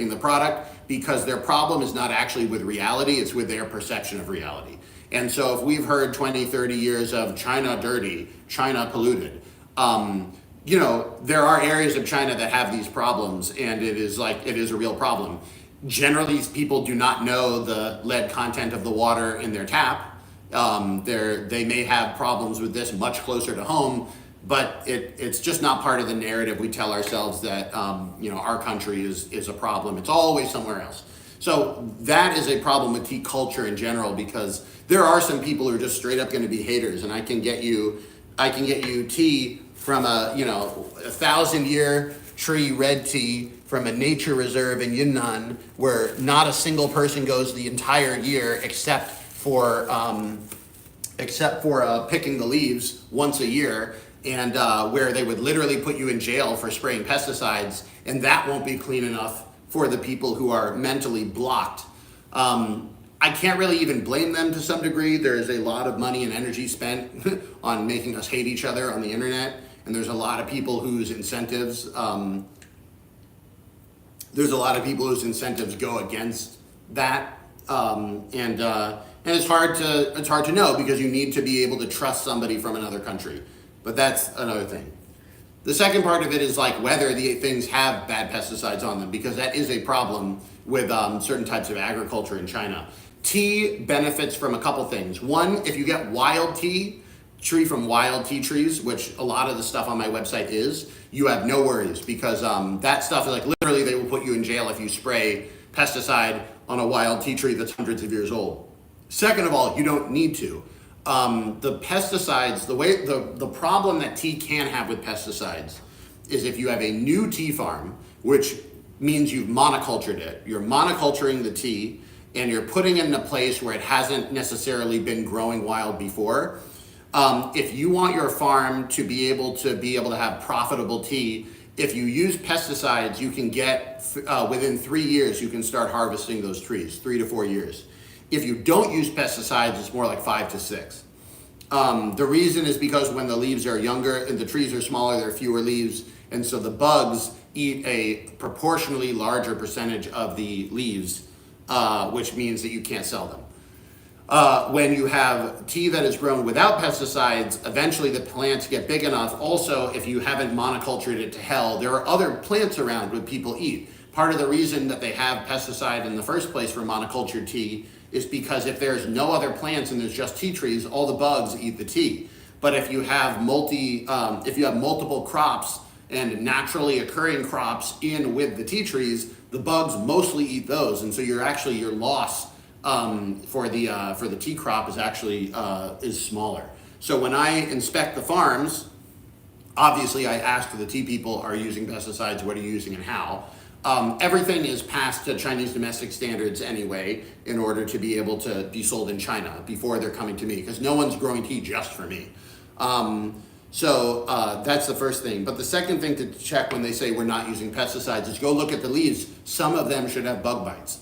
Speaker 1: the product, because their problem is not actually with reality, it's with their perception of reality. And so if we've heard 20, 30 years of China dirty, China polluted, there are areas of China that have these problems, and it is a real problem. Generally, people do not know the lead content of the water in their tap. They may have problems with this much closer to home, but it's just not part of the narrative we tell ourselves that our country is a problem. It's always somewhere else. So that is a problem with tea culture in general, because there are some people who are just straight up going to be haters, and I can get you tea from a 1,000-year tree red tea from a nature reserve in Yunnan, where not a single person goes the entire year except for picking the leaves once a year, and where they would literally put you in jail for spraying pesticides, and that won't be clean enough for the people who are mentally blocked. I can't really even blame them to some degree. There is a lot of money and energy spent on making us hate each other on the internet, and there's a lot of people whose incentives go against that, and it's hard to know because you need to be able to trust somebody from another country, but that's another thing. The second part of it is like whether the things have bad pesticides on them, because that is a problem with certain types of agriculture in China. Tea benefits from a couple things. One, if you get wild tree from wild tea trees, which a lot of the stuff on my website is, you have no worries, because that stuff is like literally they will put you in jail if you spray pesticide on a wild tea tree that's hundreds of years old. Second of all, you don't need to. The pesticides, the problem that tea can have with pesticides is if you have a new tea farm, which means you've monocultured it. You're monoculturing the tea and you're putting it in a place where it hasn't necessarily been growing wild before. If you want your farm to be able to have profitable tea, if you use pesticides, you can get, within 3 years, you can start harvesting those trees, 3 to 4 years. If you don't use pesticides, it's more like 5 to 6. The reason is because when the leaves are younger and the trees are smaller, there are fewer leaves, and so the bugs eat a proportionally larger percentage of the leaves, which means that you can't sell them. When you have tea that is grown without pesticides, eventually the plants get big enough. Also, if you haven't monocultured it to hell, there are other plants around that people eat. Part of the reason that they have pesticide in the first place for monocultured tea is because if there's no other plants and there's just tea trees, all the bugs eat the tea. But if you have multiple crops and naturally occurring crops in with the tea trees, the bugs mostly eat those, and so your loss for the tea crop is actually is smaller. So when I inspect the farms, obviously I ask the tea people, are you using pesticides? What are you using and how? Everything is passed to Chinese domestic standards anyway in order to be able to be sold in China before they're coming to me, because no one's growing tea just for me. So that's the first thing. But the second thing to check when they say we're not using pesticides is go look at the leaves. Some of them should have bug bites.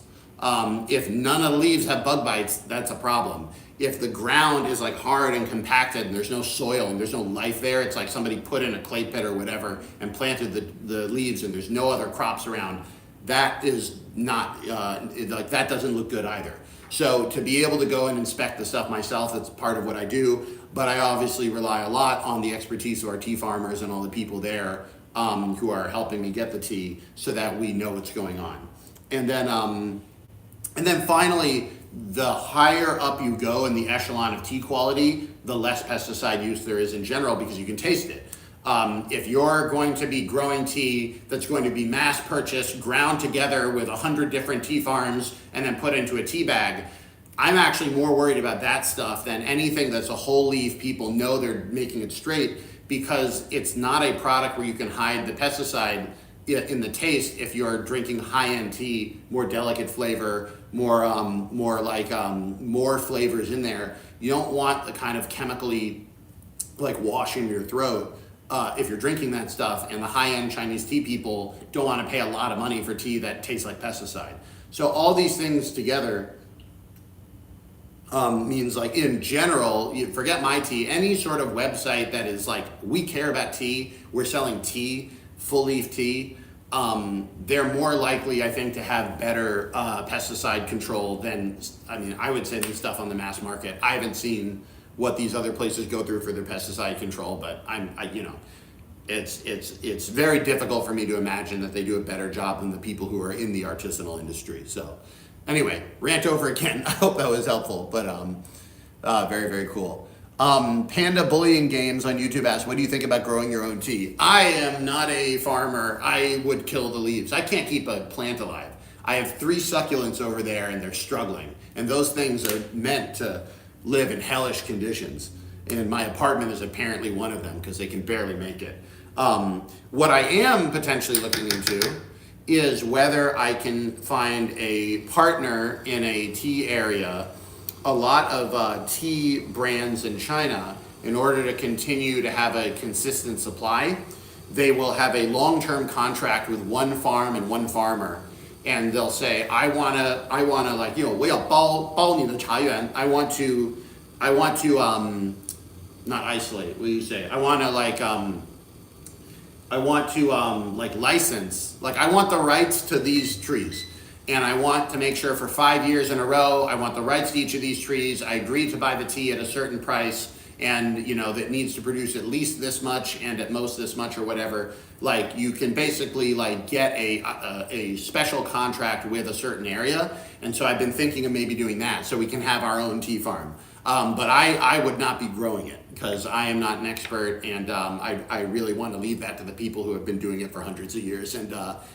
Speaker 1: If none of the leaves have bug bites, that's a problem. If the ground is like hard and compacted and there's no soil and there's no life there, it's like somebody put in a clay pit or whatever and planted the leaves and there's no other crops around, that is not, that doesn't look good either. So to be able to go and inspect the stuff myself, that's part of what I do, but I obviously rely a lot on the expertise of our tea farmers and all the people there who are helping me get the tea so that we know what's going on. And then finally, the higher up you go in the echelon of tea quality, the less pesticide use there is in general because you can taste it. If you're going to be growing tea that's going to be mass purchased, ground together with 100 different tea farms and then put into a tea bag, I'm actually more worried about that stuff than anything that's a whole leaf. People know they're making it straight because it's not a product where you can hide the pesticide in the taste. If you're drinking high-end tea, more delicate flavor, more flavors in there, you don't want the kind of chemically like washing your throat if you're drinking that stuff, and the high-end Chinese tea people don't want to pay a lot of money for tea that tastes like pesticide. So all these things together means, like, in general, you forget my tea, any sort of website that is like, we care about tea, we're selling tea, full leaf tea, they're more likely, I think, to have better pesticide control than, I would say, the stuff on the mass market. I haven't seen what these other places go through for their pesticide control, but it's very difficult for me to imagine that they do a better job than the people who are in the artisanal industry. So anyway, rant over again. I hope that was helpful, but very, very cool. Panda Bullying Games on YouTube asks, what do you think about growing your own tea? I am not a farmer. I would kill the leaves. I can't keep a plant alive. I have 3 succulents over there and they're struggling. And those things are meant to live in hellish conditions. And my apartment is apparently one of them because they can barely make it. What I am potentially looking into is whether I can find a partner in a tea area. A lot of tea brands in China, in order to continue to have a consistent supply, they will have a long-term contract with one farm and one farmer, and they'll say, I wanna like, 我要包你的茶园. I want to not isolate. What do you say? I wanna like I want to like license, like I want the rights to these trees. And I want to make sure for 5 years in a row, I want the rights to each of these trees. I agree to buy the tea at a certain price, and you know that needs to produce at least this much and at most this much or whatever. Like you can basically like get a special contract with a certain area. And so I've been thinking of maybe doing that so we can have our own tea farm. But I would not be growing it because I am not an expert, and I really want to leave that to the people who have been doing it for hundreds of years and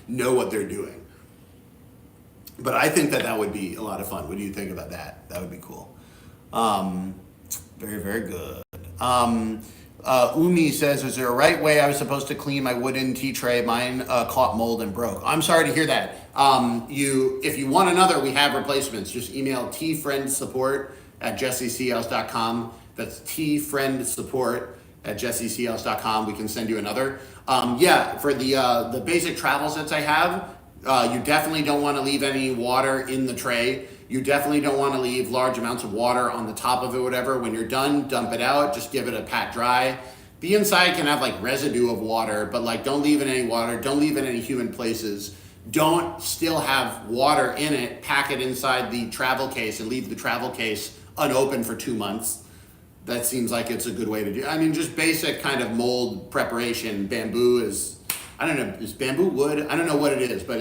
Speaker 1: know what they're doing. But I think that would be a lot of fun. What do you think about that? That would be cool. Very, very good. Umi says, is there a right way I was supposed to clean my wooden tea tray? Mine caught mold and broke. I'm sorry to hear that. If you want another, we have replacements. Just email tfriendsupport@jessieseals.com. That's tfriendsupport@jessieseals.com. We can send you another. For the basic travel sets I have, you definitely don't want to leave any water in the tray. You definitely don't want to leave large amounts of water on the top of it, whatever. When you're done, dump it out. Just give it a pat dry. The inside can have like residue of water, but like don't leave it in any water. Don't leave it in any humid places. Don't still have water in it. Pack it inside the travel case and leave the travel case unopened for 2 months. That seems like it's a good way to do. I mean, just basic kind of mold preparation. Bamboo is, I don't know, is bamboo wood? I don't know what it is, but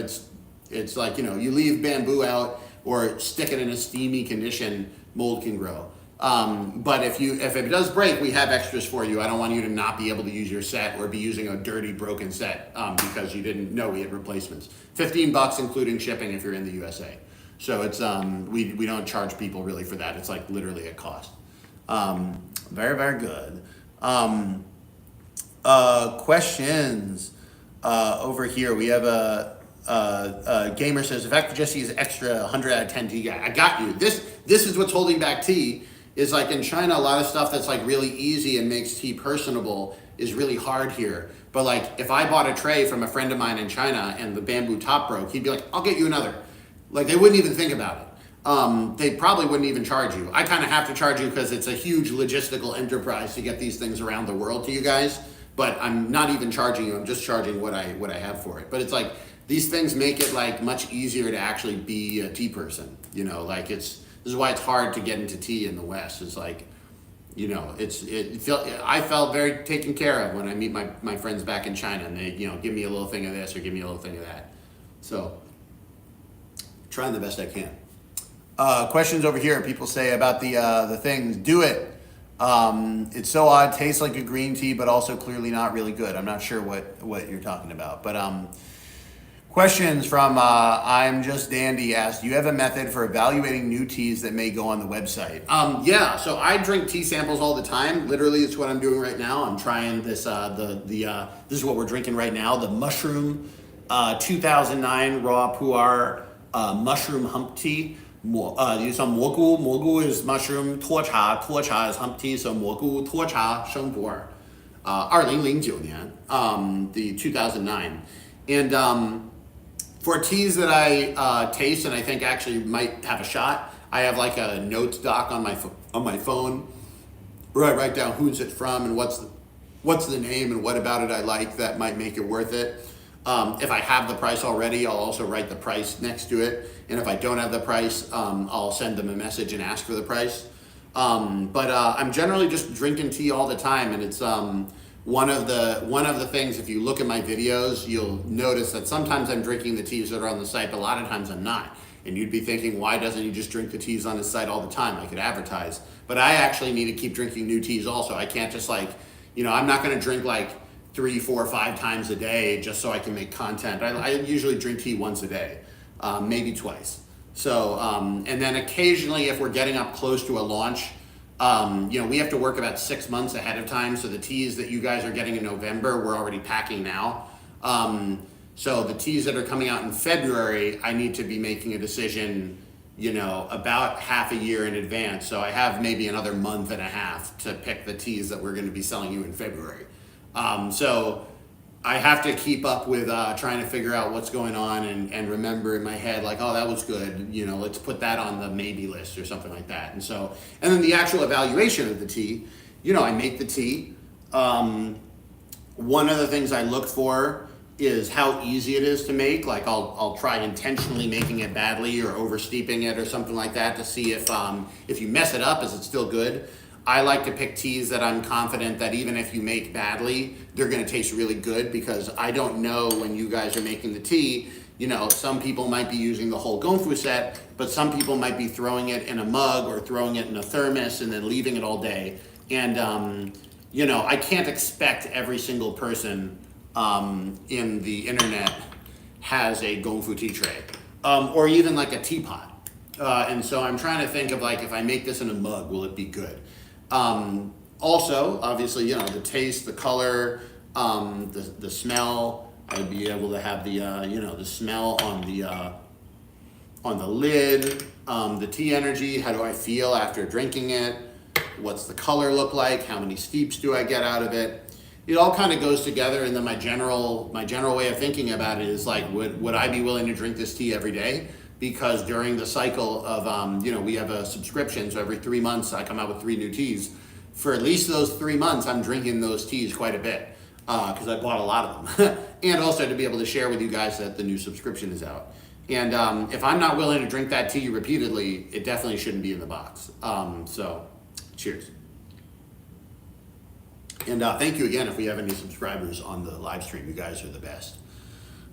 Speaker 1: it's like, you know, you leave bamboo out or stick it in a steamy condition, mold can grow. But if it does break, we have extras for you. I don't want you to not be able to use your set or be using a dirty, broken set because you didn't know we had replacements. $15 including shipping if you're in the USA. So it's we don't charge people really for that. It's like literally a cost. Very, very good. Questions over here. We have a gamer says, in fact, Jesse is extra 100 out of 10 tea guy. I got you. This is what's holding back tea. Is like in China, a lot of stuff that's like really easy and makes tea personable is really hard here. But like if I bought a tray from a friend of mine in China and the bamboo top broke, he'd be like, I'll get you another. Like they wouldn't even think about it. They probably wouldn't even charge you. I kind of have to charge you because it's a huge logistical enterprise to get these things around the world to you guys. But I'm not even charging you. I'm just charging what I have for it. But it's like these things make it like much easier to actually be a tea person. You know, like this is why it's hard to get into tea in the West. It's like, you know, I felt very taken care of when I meet my friends back in China and they, you know, give me a little thing of this or give me a little thing of that. So, trying the best I can. Questions over here. People say about the things. Do it. It's so odd. Tastes like a green tea, but also clearly not really good. I'm not sure what you're talking about, but questions from I'm Just Dandy asked, do you have a method for evaluating new teas that may go on the website? Yeah, so I drink tea samples all the time. Literally, it's what I'm doing right now. I'm trying this, this is what we're drinking right now, the Mushroom 2009 Raw Pu'er Mushroom Hump Tea. 你说蘑菇 is mushroom, 脱茶 is hump tea, so 蘑菇脱茶生普洱 2009年 the 2009. And for teas that I taste and I think actually might have a shot, I have like a notes doc on my phone where I write down who's it from and what's the name and what about it I like that might make it worth it. If I have the price already, I'll also write the price next to it. And if I don't have the price, I'll send them a message and ask for the price. But I'm generally just drinking tea all the time, and it's one of the things. If you look at my videos, you'll notice that sometimes I'm drinking the teas that are on the site, but a lot of times I'm not. And you'd be thinking, why doesn't he just drink the teas on his site all the time? I could advertise, but I actually need to keep drinking new teas also. I can't just like, I'm not going to drink like 3, 4, 5 times a day just so I can make content. I usually drink tea once a day, maybe twice. So, and then occasionally if we're getting up close to a launch, we have to work about 6 months ahead of time. So the teas that you guys are getting in November, we're already packing now. So the teas that are coming out in February, I need to be making a decision, about half a year in advance. So I have maybe another month and a half to pick the teas that we're going to be selling you in February. So I have to keep up with trying to figure out what's going on and remember in my head, like, oh, that was good. Let's put that on the maybe list or something like that. And then the actual evaluation of the tea, I make the tea. One of the things I look for is how easy it is to make. Like I'll try intentionally making it badly or over steeping it or something like that to see if you mess it up, is it still good? I like to pick teas that I'm confident that even if you make badly, they're gonna taste really good, because I don't know when you guys are making the tea, you know, some people might be using the whole Gongfu set, but some people might be throwing it in a mug or throwing it in a thermos and then leaving it all day. And you know, I can't expect every single person in the internet has a Gongfu tea tray, or even like a teapot. And so I'm trying to think of, like, if I make this in a mug, will it be good? Also, obviously, you know, the taste, the color, the smell. I'd be able to have the, you know, the smell on the lid, the tea energy. How do I feel after drinking it? What's the color look like? How many steeps do I get out of it? It all kind of goes together, and then my general way of thinking about it is like, would I be willing to drink this tea every day? Because during the cycle of, you know, we have a subscription, so every 3 months I come out with 3 new teas. For at least those 3 months, I'm drinking those teas quite a bit, because I bought a lot of them. And also to be able to share with you guys that the new subscription is out. And if I'm not willing to drink that tea repeatedly, it definitely shouldn't be in the box. So, cheers. And thank you again if we have any subscribers on the live stream. You guys are the best.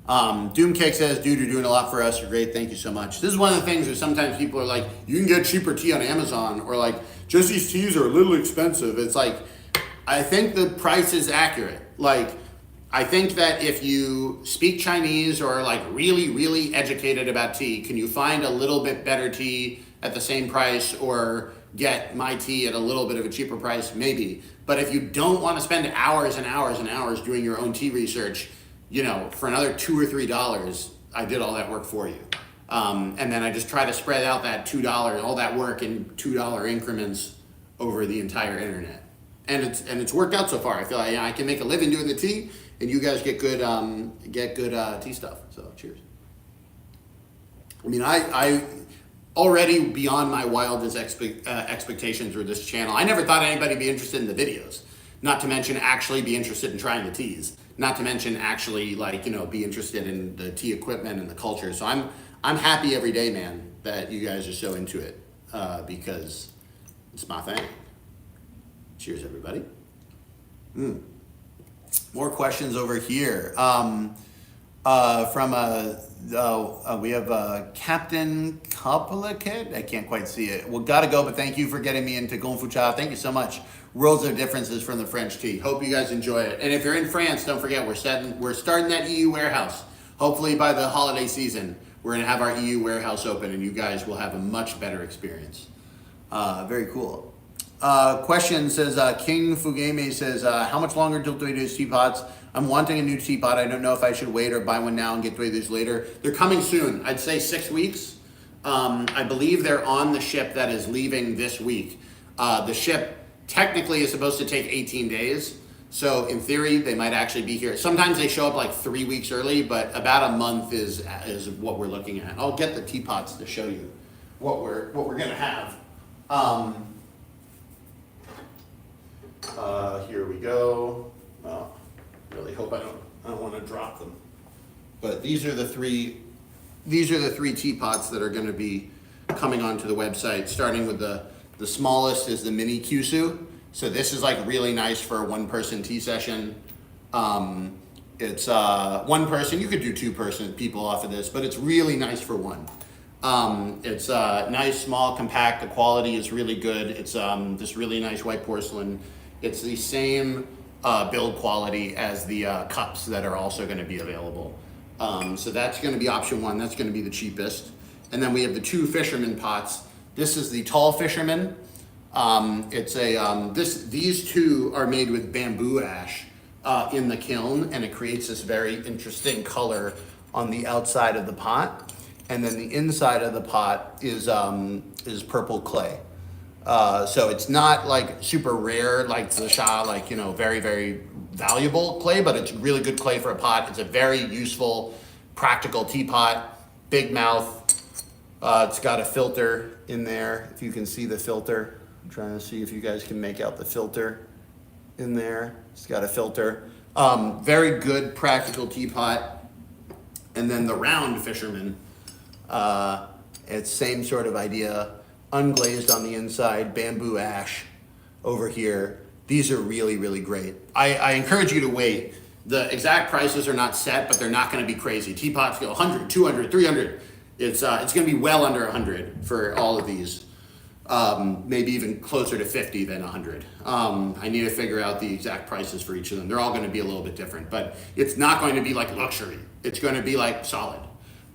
Speaker 1: Doomcake says, dude, you're doing a lot for us. You're great. Thank you so much. This is one of the things where sometimes people are like, you can get cheaper tea on Amazon, or like, Jesse's teas are a little expensive. It's like, I think the price is accurate. Like, I think that if you speak Chinese or are like really, really educated about tea, can you find a little bit better tea at the same price, or get my tea at a little bit of a cheaper price? Maybe. But if you don't want to spend hours and hours and hours doing your own tea research, you know, for another $2 or $3, I did all that work for you. And then I just try to spread out that $2, all that work in $2 increments over the entire internet. And it's worked out so far. I feel like, yeah, I can make a living doing the tea, and you guys get good tea stuff. So cheers. I mean, I already beyond my wildest expectations with this channel. I never thought anybody would be interested in the videos, not to mention actually be interested in trying the teas, not to mention actually, like, you know, be interested in the tea equipment and the culture. So I'm happy every day, man, that you guys are so into it, because it's my thing. Cheers, everybody. More questions over here. We have Captain Complicated. I can't quite see it. Well, gotta go, but thank you for getting me into Gongfu Cha. Thank you so much. Worlds of differences from the French tea. Hope you guys enjoy it. And if you're in France, don't forget, we're starting that EU warehouse. Hopefully by the holiday season, we're gonna have our EU warehouse open, and you guys will have a much better experience. Very cool. Question says, King Fugame says, how much longer till Dwedo's teapots? I'm wanting a new teapot. I don't know if I should wait or buy one now and get Dwedo's later. They're coming soon. I'd say 6 weeks. I believe they're on the ship that is leaving this week. The ship technically is supposed to take 18 days. So in theory, they might actually be here. Sometimes they show up like 3 weeks early, but about a month is what we're looking at. I'll get the teapots to show you what we're gonna have. Here we go. Oh, really hope I don't want to drop them. But these are the three teapots that are going to be coming onto the website. Starting with the smallest is the mini Kyusu. So this is like really nice for a 1-person tea session. It's 1 person. You could do 2 people off of this, but it's really nice for 1. It's nice, small, compact. The quality is really good. It's this really nice white porcelain. It's the same build quality as the cups that are also going to be available. So that's going to be option 1. That's going to be the cheapest. And then we have the 2 fisherman pots. This is the tall fisherman. These 2 are made with bamboo ash in the kiln, and it creates this very interesting color on the outside of the pot. And then the inside of the pot is purple clay. So it's not like super rare like the Sha, like, you know, very, very valuable clay, but it's really good clay for a pot. It's a very useful, practical teapot, big mouth. It's got a filter in there, if you can see the filter. I'm trying to see if you guys can make out the filter in there. It's got a filter. Very good practical teapot. And then the round fisherman, it's same sort of idea, unglazed on the inside, bamboo ash over here. These are really, really great. I encourage you to wait. The exact prices are not set, but they're not going to be crazy. Teapots go 100, 200, 300. It's going to be well under 100 for all of these. Maybe even closer to 50 than 100. I need to figure out the exact prices for each of them. They're all going to be a little bit different, but it's not going to be like luxury. It's going to be like solid.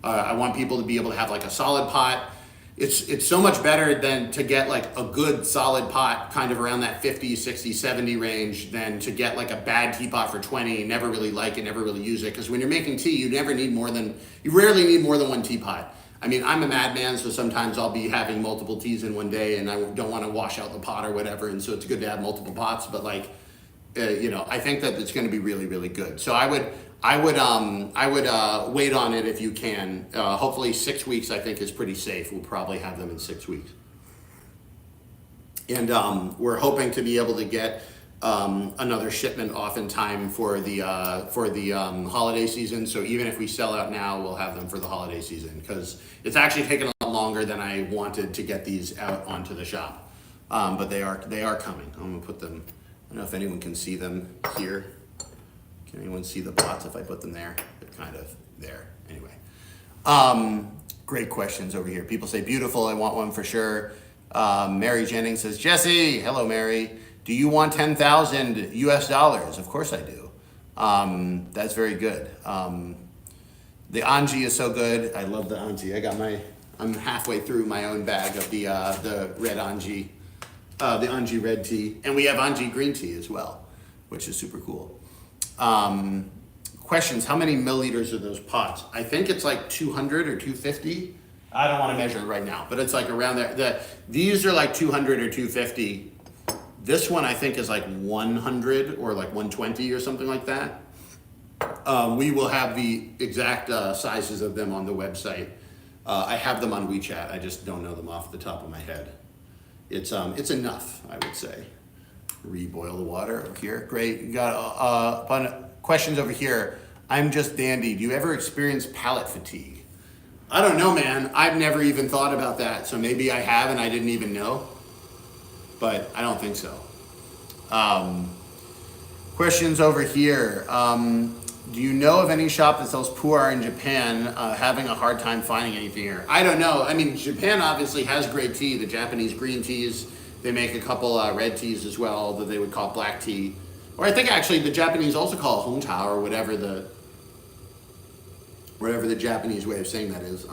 Speaker 1: I want people to be able to have like a solid pot. It's so much better than to get like a good solid pot kind of around that 50, 60, 70 range than to get like a bad teapot for 20, never really like it, never really use it. Because when you're making tea, you rarely need more than one teapot. I mean, I'm a madman, so sometimes I'll be having multiple teas in one day and I don't want to wash out the pot or whatever. And so it's good to have multiple pots, but like, I think that it's going to be really, really good. So I would wait on it if you can. Hopefully 6 weeks, I think, is pretty safe. We'll probably have them in 6 weeks. And we're hoping to be able to get another shipment off in time for the holiday season. So even if we sell out now, we'll have them for the holiday season, because it's actually taken a lot longer than I wanted to get these out onto the shop. But they are coming. I'm gonna put them. I don't know if anyone can see them here. Can anyone see the pots if I put them there? They're kind of there. Anyway, great questions over here. People say beautiful. I want one for sure. Mary Jennings says, Jesse, hello Mary. Do you want 10,000 US dollars? Of course I do. That's very good. The Anji is so good. I love the Anji. I'm halfway through my own bag of the red Anji, the Anji red tea. And we have Anji green tea as well, which is super cool. Questions, how many milliliters are those pots? I think it's like 200 or 250. I don't want to measure it right now, but it's like around there. These are like 200 or 250. This one I think is like 100 or like 120 or something like that. We will have the exact sizes of them on the website. I have them on WeChat. I just don't know them off the top of my head. It's enough, I would say. Reboil the water over here. Great. You got questions over here. I'm just dandy. Do you ever experience palate fatigue? I don't know, man. I've never even thought about that. So maybe I have and I didn't even know. But I don't think so. Questions over here. Do you know of any shop that sells pu'er in Japan having a hard time finding anything here? I don't know. I mean, Japan obviously has great tea. The Japanese green teas. They make a couple red teas as well that they would call black tea. Or I think actually the Japanese also call it Hongcha or whatever the Japanese way of saying that is.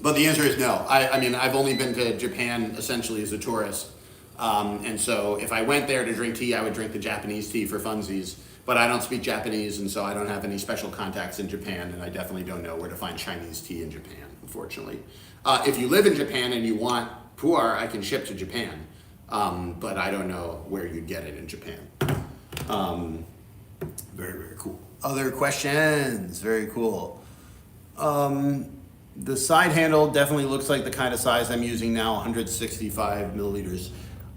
Speaker 1: But the answer is no. I mean, I've only been to Japan essentially as a tourist. And so if I went there to drink tea, I would drink the Japanese tea for funsies. But I don't speak Japanese, and so I don't have any special contacts in Japan, and I definitely don't know where to find Chinese tea in Japan, unfortunately. If you live in Japan and you want pu'er, I can ship to Japan. But I don't know where you'd get it in Japan. Very, very cool. Other questions? Very cool. The side handle definitely looks like the kind of size I'm using now, 165 milliliters.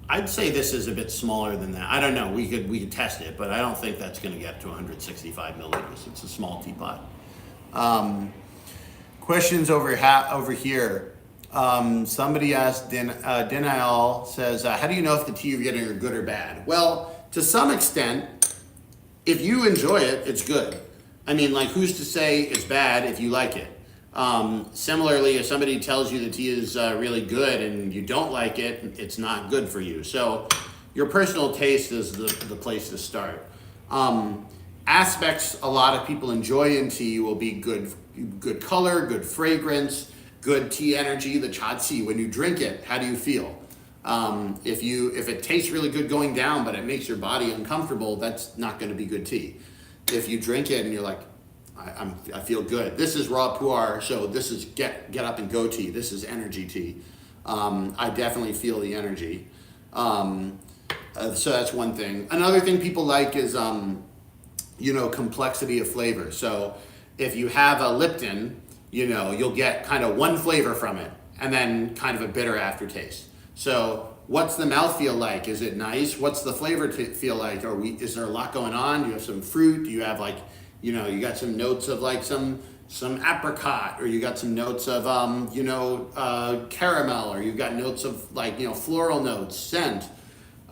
Speaker 1: I'd say this is a bit smaller than that. I don't know. We could test it, but I don't think that's going to get to 165 milliliters. It's a small teapot. Questions over here. Somebody asked, Denial says, how do you know if the tea you're getting are good or bad? Well, to some extent, if you enjoy it, it's good. I mean, like, who's to say it's bad if you like it? Similarly, if somebody tells you the tea is really good and you don't like it, it's not good for you. So your personal taste is the place to start. Aspects a lot of people enjoy in tea will be good color, good fragrance, good tea energy, the cha tea. When you drink it, how do you feel? If it tastes really good going down, but it makes your body uncomfortable, that's not going to be good tea. If you drink it and you're like, I feel good. This is raw pu'er, so this is get up and go tea. This is energy tea. I definitely feel the energy. So that's one thing. Another thing people like is, complexity of flavor. So if you have a Lipton, you'll get kind of one flavor from it and then kind of a bitter aftertaste. So what's the mouthfeel like? Is it nice? What's the flavor feel like? Is there a lot going on? Do you have some fruit? Do you have like, you got some notes of like some apricot, or you got some notes of, caramel, or you've got notes of like, floral notes, scent.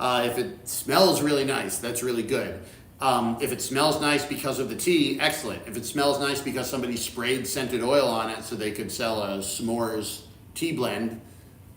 Speaker 1: If it smells really nice, that's really good. If it smells nice because of the tea, excellent. If it smells nice because somebody sprayed scented oil on it so they could sell a s'mores tea blend,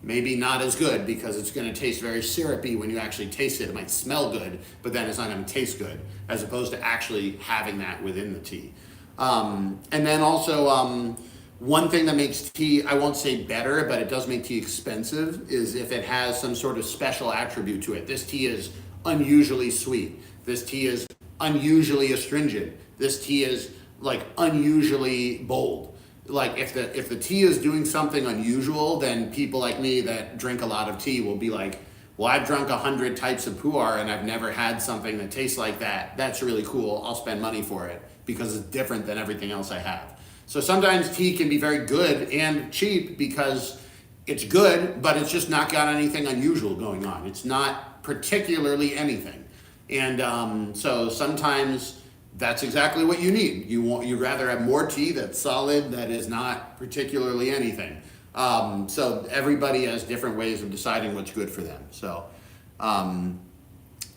Speaker 1: maybe not as good, because it's going to taste very syrupy when you actually taste it. It might smell good, but then it's not going to taste good, as opposed to actually having that within the tea. And then also, one thing that makes tea, I won't say better, but it does make tea expensive, is if it has some sort of special attribute to it. This tea is unusually sweet. This tea is unusually astringent. This tea is like unusually bold. Like if the tea is doing something unusual, then people like me that drink a lot of tea will be like, well, I've drunk 100 types of pu'er and I've never had something that tastes like that. That's really cool. I'll spend money for it because it's different than everything else I have. So sometimes tea can be very good and cheap because it's good, but it's just not got anything unusual going on. It's not particularly anything. And so sometimes that's exactly what you need. You'd rather have more tea that's solid, that is not particularly anything. So everybody has different ways of deciding what's good for them. So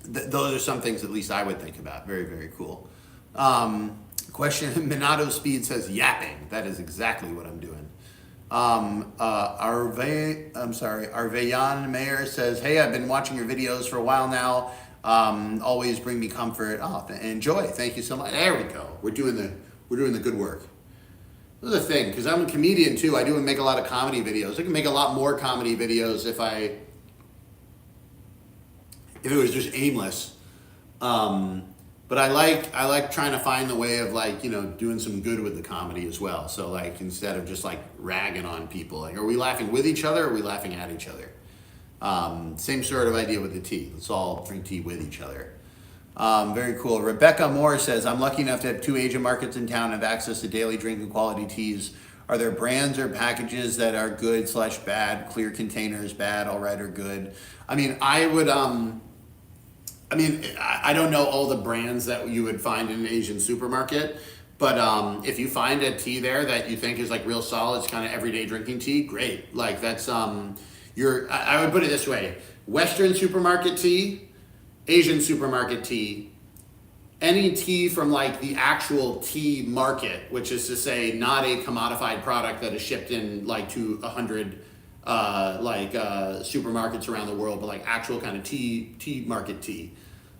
Speaker 1: those are some things at least I would think about. Very, very cool. Question, Minato Speed says yapping. That is exactly what I'm doing. Arveyan Mayer says, hey, I've been watching your videos for a while now. Always bring me comfort. Enjoy. Thank you so much. There we go. We're doing the good work. This is the thing, because I'm a comedian too. I do make a lot of comedy videos. I can make a lot more comedy videos if it was just aimless. But I like trying to find the way of like, doing some good with the comedy as well. So like, instead of just like ragging on people, like, are we laughing with each other or are we laughing at each other? Same sort of idea with the tea. Let's all drink tea with each other. Very cool. Rebecca Moore says, I'm lucky enough to have 2 Asian markets in town and have access to daily drinking quality teas. Are there brands or packages that are good/bad, clear containers, bad, all right, or good? I mean, I don't know all the brands that you would find in an Asian supermarket, but if you find a tea there that you think is like real solid, it's kind of everyday drinking tea, great. Like that's, I would put it this way: Western supermarket tea, Asian supermarket tea, any tea from like the actual tea market, which is to say not a commodified product that is shipped in like to 100 supermarkets around the world, but like actual kind of tea market tea,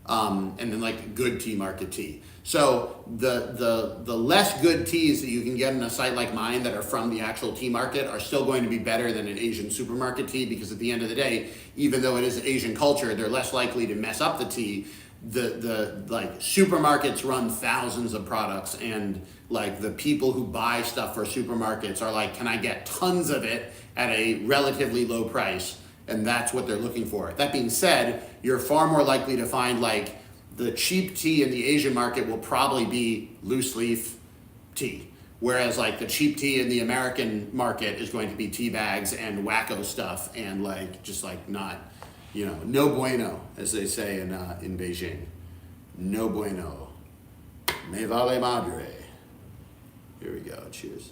Speaker 1: and then like good tea market tea. So the less good teas that you can get in a site like mine that are from the actual tea market are still going to be better than an Asian supermarket tea, because at the end of the day, even though it is Asian culture, they're less likely to mess up the tea. The like supermarkets run thousands of products, and like the people who buy stuff for supermarkets are like, can I get tons of it at a relatively low price? And that's what they're looking for. That being said, you're far more likely to find like the cheap tea in the Asian market will probably be loose leaf tea, whereas like the cheap tea in the American market is going to be tea bags and wacko stuff and like just like not, no bueno, as they say in Beijing. No bueno. Me vale madre. Here we go. Cheers.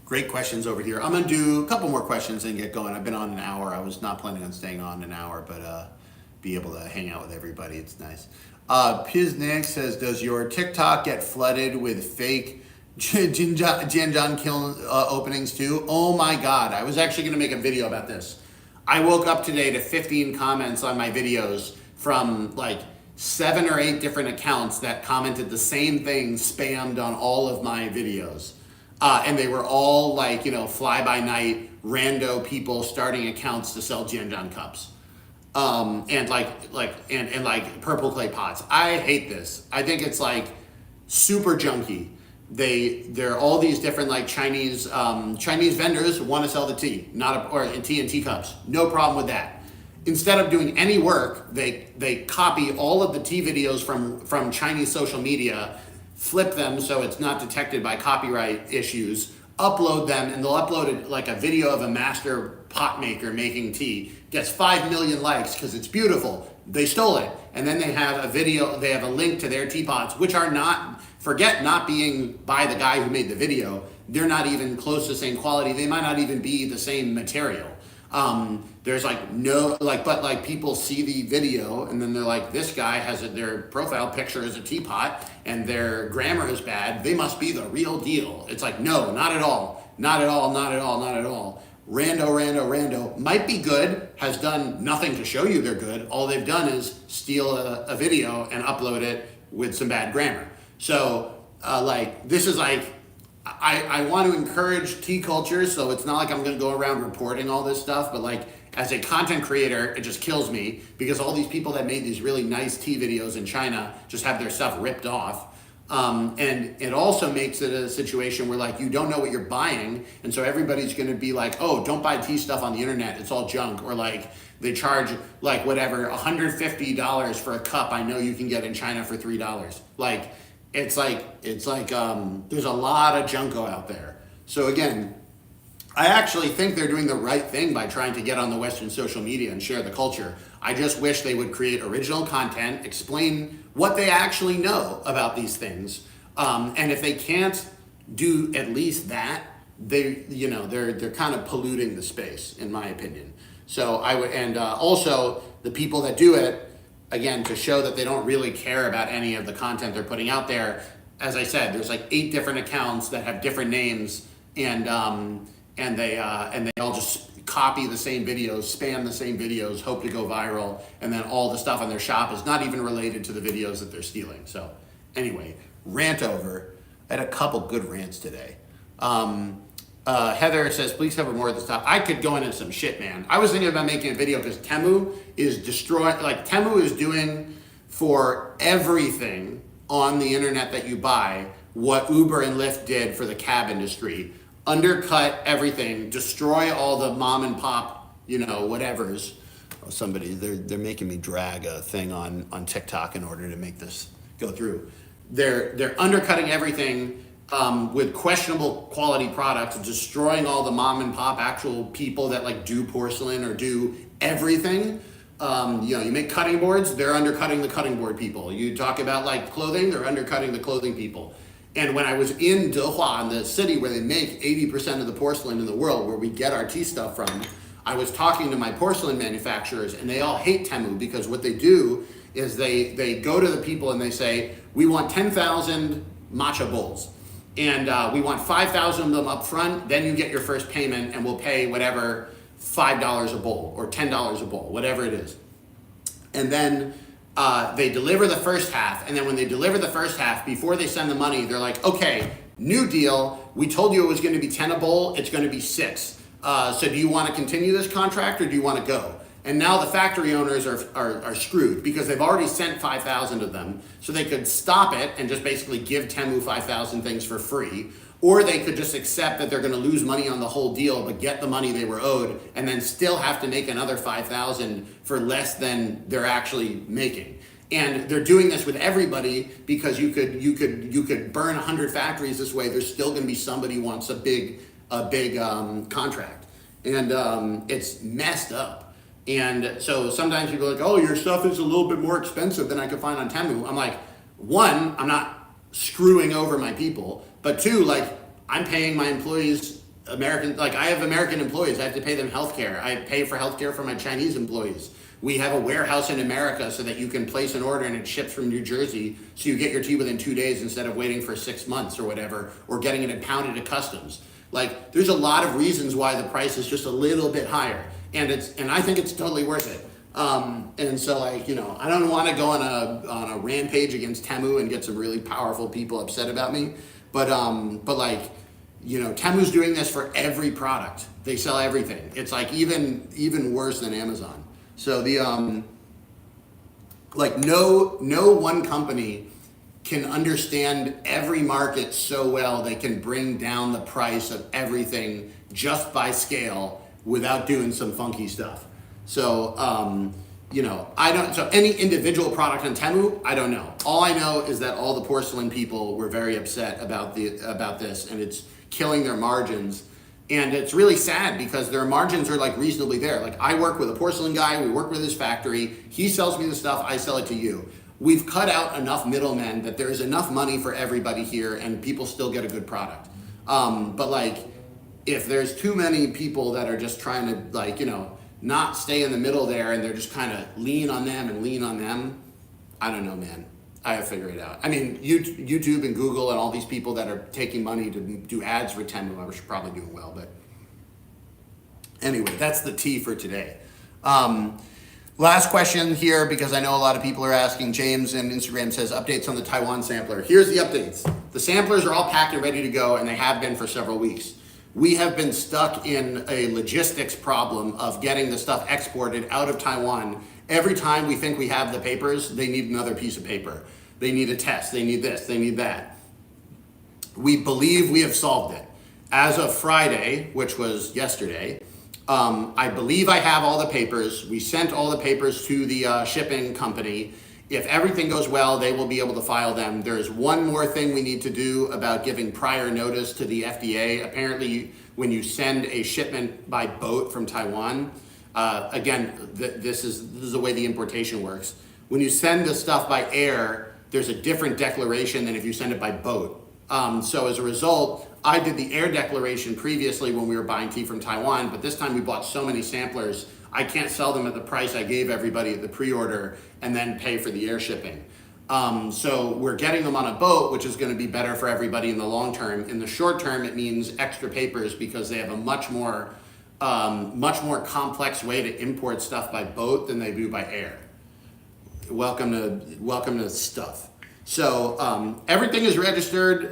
Speaker 1: Great questions over here. I'm going to do a couple more questions and get going. I've been on an hour. I was not planning on staying on an hour, but be able to hang out with everybody. It's nice. Piznik says, does your TikTok get flooded with fake Jianjian kiln openings too? Oh my God. I was actually going to make a video about this. I woke up today to 15 comments on my videos from like 7 or 8 different accounts that commented the same thing, spammed on all of my videos. And they were all like, fly-by-night, rando people starting accounts to sell Jianjian cups. And like purple clay pots. I hate this. I think it's like super junky. There are all these different like Chinese vendors want to sell the tea, or tea and teacups. No problem with that. Instead of doing any work, they copy all of the tea videos from Chinese social media, flip them so it's not detected by copyright issues, upload them, and they'll upload it like a video of a master pot maker making tea, gets 5 million likes because it's beautiful. They stole it. And then they have a video, they have a link to their teapots, which are not, forget not being by the guy who made the video, they're not even close to the same quality. They might not even be the same material. There's like no, like, but like people see the video and then they're like, this guy has their profile picture as a teapot and their grammar is bad. They must be the real deal. It's like, no, not at all. Not at all, not at all, not at all. Rando might be good, has done nothing to show you they're good. All they've done is steal a video and upload it with some bad grammar. So like, this is like, I want to encourage tea culture, so it's not like I'm going to go around reporting all this stuff, but like as a content creator, it just kills me because all these people that made these really nice tea videos in China just have their stuff ripped off. And it also makes it a situation where like you don't know what you're buying, and so everybody's going to be like, oh, don't buy tea stuff on the internet, it's all junk, or like they charge like whatever $150 for a cup I know you can get in China for $3. Like it's like there's a lot of junko out there. So again, I actually think they're doing the right thing by trying to get on the Western social media and share the culture. I just wish they would create original content, explain what they actually know about these things. And if they can't do at least that, they're kind of polluting the space, in my opinion. So I would, and also the people that do it, again, to show that they don't really care about any of the content they're putting out there. As I said, there's like 8 different accounts that have different names, and they all just copy the same videos, spam the same videos, hope to go viral, and then all the stuff on their shop is not even related to the videos that they're stealing. So anyway, rant over. I had a couple good rants today. Heather says, please cover more of this stuff. I could go into some shit, man. I was thinking about making a video because Temu is destroying, like Temu is doing for everything on the internet that you buy what Uber and Lyft did for the cab industry. Undercut everything, destroy all the mom and pop, whatevers. Oh, they're making me drag a thing on TikTok in order to make this go through. They're undercutting everything with questionable quality products, destroying all the mom and pop actual people that like do porcelain or do everything. You make cutting boards, they're undercutting the cutting board people. You talk about like clothing, they're undercutting the clothing people. And when I was in Doha, in the city where they make 80% of the porcelain in the world, where we get our tea stuff from, I was talking to my porcelain manufacturers, and they all hate Temu because what they do is they go to the people and they say, we want 10,000 matcha bowls. And we want 5,000 of them up front, then you get your first payment and we'll pay whatever, $5 a bowl or $10 a bowl, whatever it is. And then they deliver the first half, and then when they deliver the first half, before they send the money, they're like, okay, new deal, we told you it was going to be 10 a bowl, it's going to be 6. So do you want to continue this contract or do you want to go? And now the factory owners are screwed because they've already sent 5,000 of them, so they could stop it and just basically give Temu 5,000 things for free, or they could just accept that they're going to lose money on the whole deal but get the money they were owed and then still have to make another 5,000 for less than they're actually making. And they're doing this with everybody because you could burn 100 factories this way. There's still going to be somebody who wants a big contract, and it's messed up. And so sometimes people are like, oh, your stuff is a little bit more expensive than I could find on Temu. I'm like, 1, I'm not screwing over my people, but 2, like I'm paying my employees American, like I have American employees, I have to pay them healthcare. I pay for healthcare for my Chinese employees. We have a warehouse in America so that you can place an order and it ships from New Jersey, so you get your tea within 2 days instead of waiting for 6 months or whatever, or getting it impounded at customs. Like there's a lot of reasons why the price is just a little bit higher, and I think it's totally worth it. And so like, I don't want to go on a rampage against Temu and get some really powerful people upset about me, but like, Temu's doing this for every product. They sell everything. It's like even worse than Amazon. So the like no one company can understand every market so well they can bring down the price of everything just by scale without doing some funky stuff. So so any individual product on Temu, I don't know. All I know is that all the porcelain people were very upset about this, and killing their margins. And it's really sad because their margins are like reasonably there. Like I work with a porcelain guy, we work with his factory, he sells me the stuff, I sell it to you. We've cut out enough middlemen that there is enough money for everybody here and people still get a good product. But like, if there's too many people that are just trying to like, you know, not stay in the middle there and they're just kind of lean on them, I don't know, man. I have to figure it out. I mean, YouTube and Google and all these people that are taking money to do ads for $10 are probably doing well. But anyway, that's the tea for today. Last question here, because I know a lot of people are asking. James in Instagram says, updates on the Taiwan sampler. Here's the updates. The samplers are all packed and ready to go, and they have been for several weeks. We have been stuck in a logistics problem of getting the stuff exported out of Taiwan. Every time we think we have the papers, they need another piece of paper. They need a test, they need this, they need that. We believe we have solved it. As of Friday, which was yesterday, I believe I have all the papers. We sent all the papers to the shipping company. If everything goes well, they will be able to file them. There's one more thing we need to do about giving prior notice to the FDA. Apparently, when you send a shipment by boat from Taiwan, again, this is the way the importation works. When you send the stuff by air, there's a different declaration than if you send it by boat. So as a result, I did the air declaration previously when we were buying tea from Taiwan, but this time we bought so many samplers, I can't sell them at the price I gave everybody at the pre-order and then pay for the air shipping. So we're getting them on a boat, which is going to be better for everybody in the long term. In the short term, it means extra papers because they have a much more complex way to import stuff by boat than they do by air. Welcome to stuff. So everything is registered.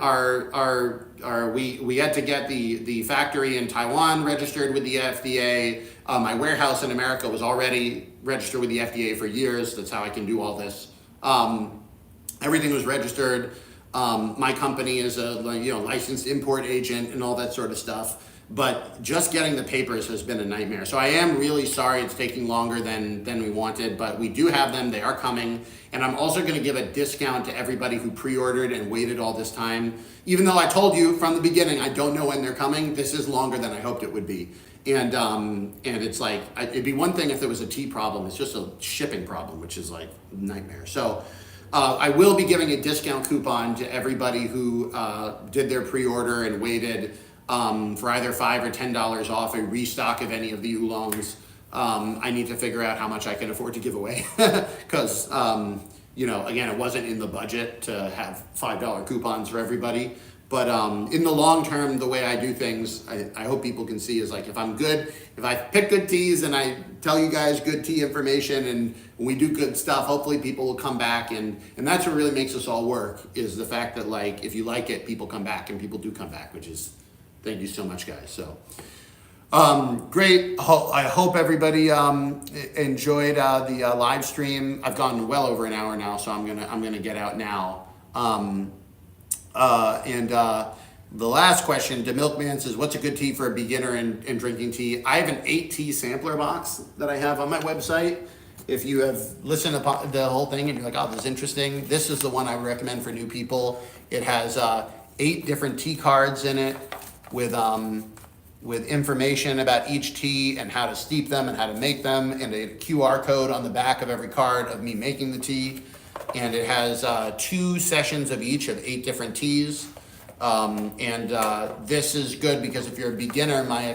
Speaker 1: We had to get the factory in Taiwan registered with the FDA. My warehouse in America was already registered with the FDA for years. That's how I can do all this. Everything was registered. My company is a licensed import agent and all that sort of stuff. But just getting the papers has been a nightmare. So I am really sorry it's taking longer than we wanted, but we do have them, they are coming. And I'm also gonna give a discount to everybody who pre-ordered and waited all this time. Even though I told you from the beginning, I don't know when they're coming, this is longer than I hoped it would be. And it's like, it'd be one thing if there was a tea problem, it's just a shipping problem, which is like a nightmare. So I will be giving a discount coupon to everybody who did their pre-order and waited for either $5 or $10 off a restock of any of the oolongs. I need to figure out how much I can afford to give away because, again, it wasn't in the budget to have $5 coupons for everybody. But in the long term, the way I do things, I hope people can see is like if I'm good, if I pick good teas and I tell you guys good tea information and we do good stuff, hopefully people will come back. And that's what really makes us all work is the fact that like if you like it, people come back and people do come back, which is thank you so much, guys. So, great. I hope everybody enjoyed the live stream. I've gone well over an hour now, so I'm gonna get out now. The last question, the Milkman says, "What's a good tea for a beginner in drinking tea?" I have an 8 tea sampler box that I have on my website. If you have listened to the whole thing and you're like, "Oh, this is interesting," this is the one I would recommend for new people. It has 8 different tea cards in it. With information about each tea and how to steep them and how to make them, and a QR code on the back of every card of me making the tea. And it has 2 sessions of each of 8 different teas. This is good because if you're a beginner, my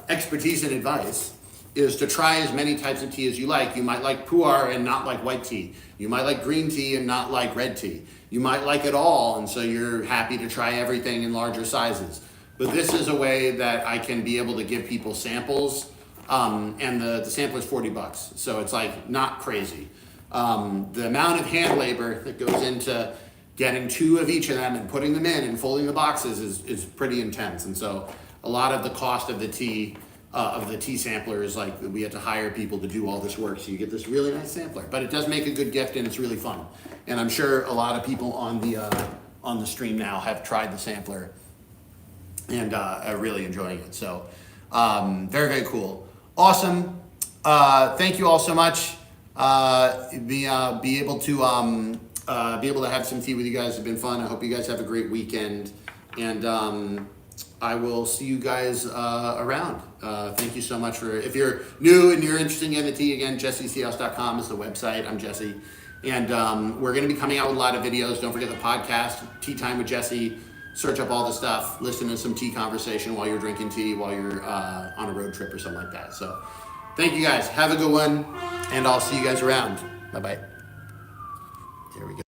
Speaker 1: expertise and advice is to try as many types of tea as you like. You might like pu'er and not like white tea. You might like green tea and not like red tea. You might like it all, and so you're happy to try everything in larger sizes. But this is a way that I can be able to give people samples, and the sample is $40, so it's like not crazy. The amount of hand labor that goes into getting 2 of each of them and putting them in and folding the boxes is pretty intense, and so a lot of the cost of the tea sampler is like we had to hire people to do all this work, so you get this really nice sampler. But it does make a good gift and it's really fun. And I'm sure a lot of people on the stream now have tried the sampler and are really enjoying it. So very, very cool. Awesome. Thank you all so much. Be able to have some tea with you guys has been fun. I hope you guys have a great weekend. And I will see you guys around. Thank you so much for, if you're new and you're interested in getting the tea, again, jessieteahouse.com is the website. I'm Jesse. And we're going to be coming out with a lot of videos. Don't forget the podcast, Tea Time with Jesse. Search up all the stuff, listen to some tea conversation while you're drinking tea, while you're on a road trip or something like that. So thank you guys. Have a good one. And I'll see you guys around. Bye-bye. There we go.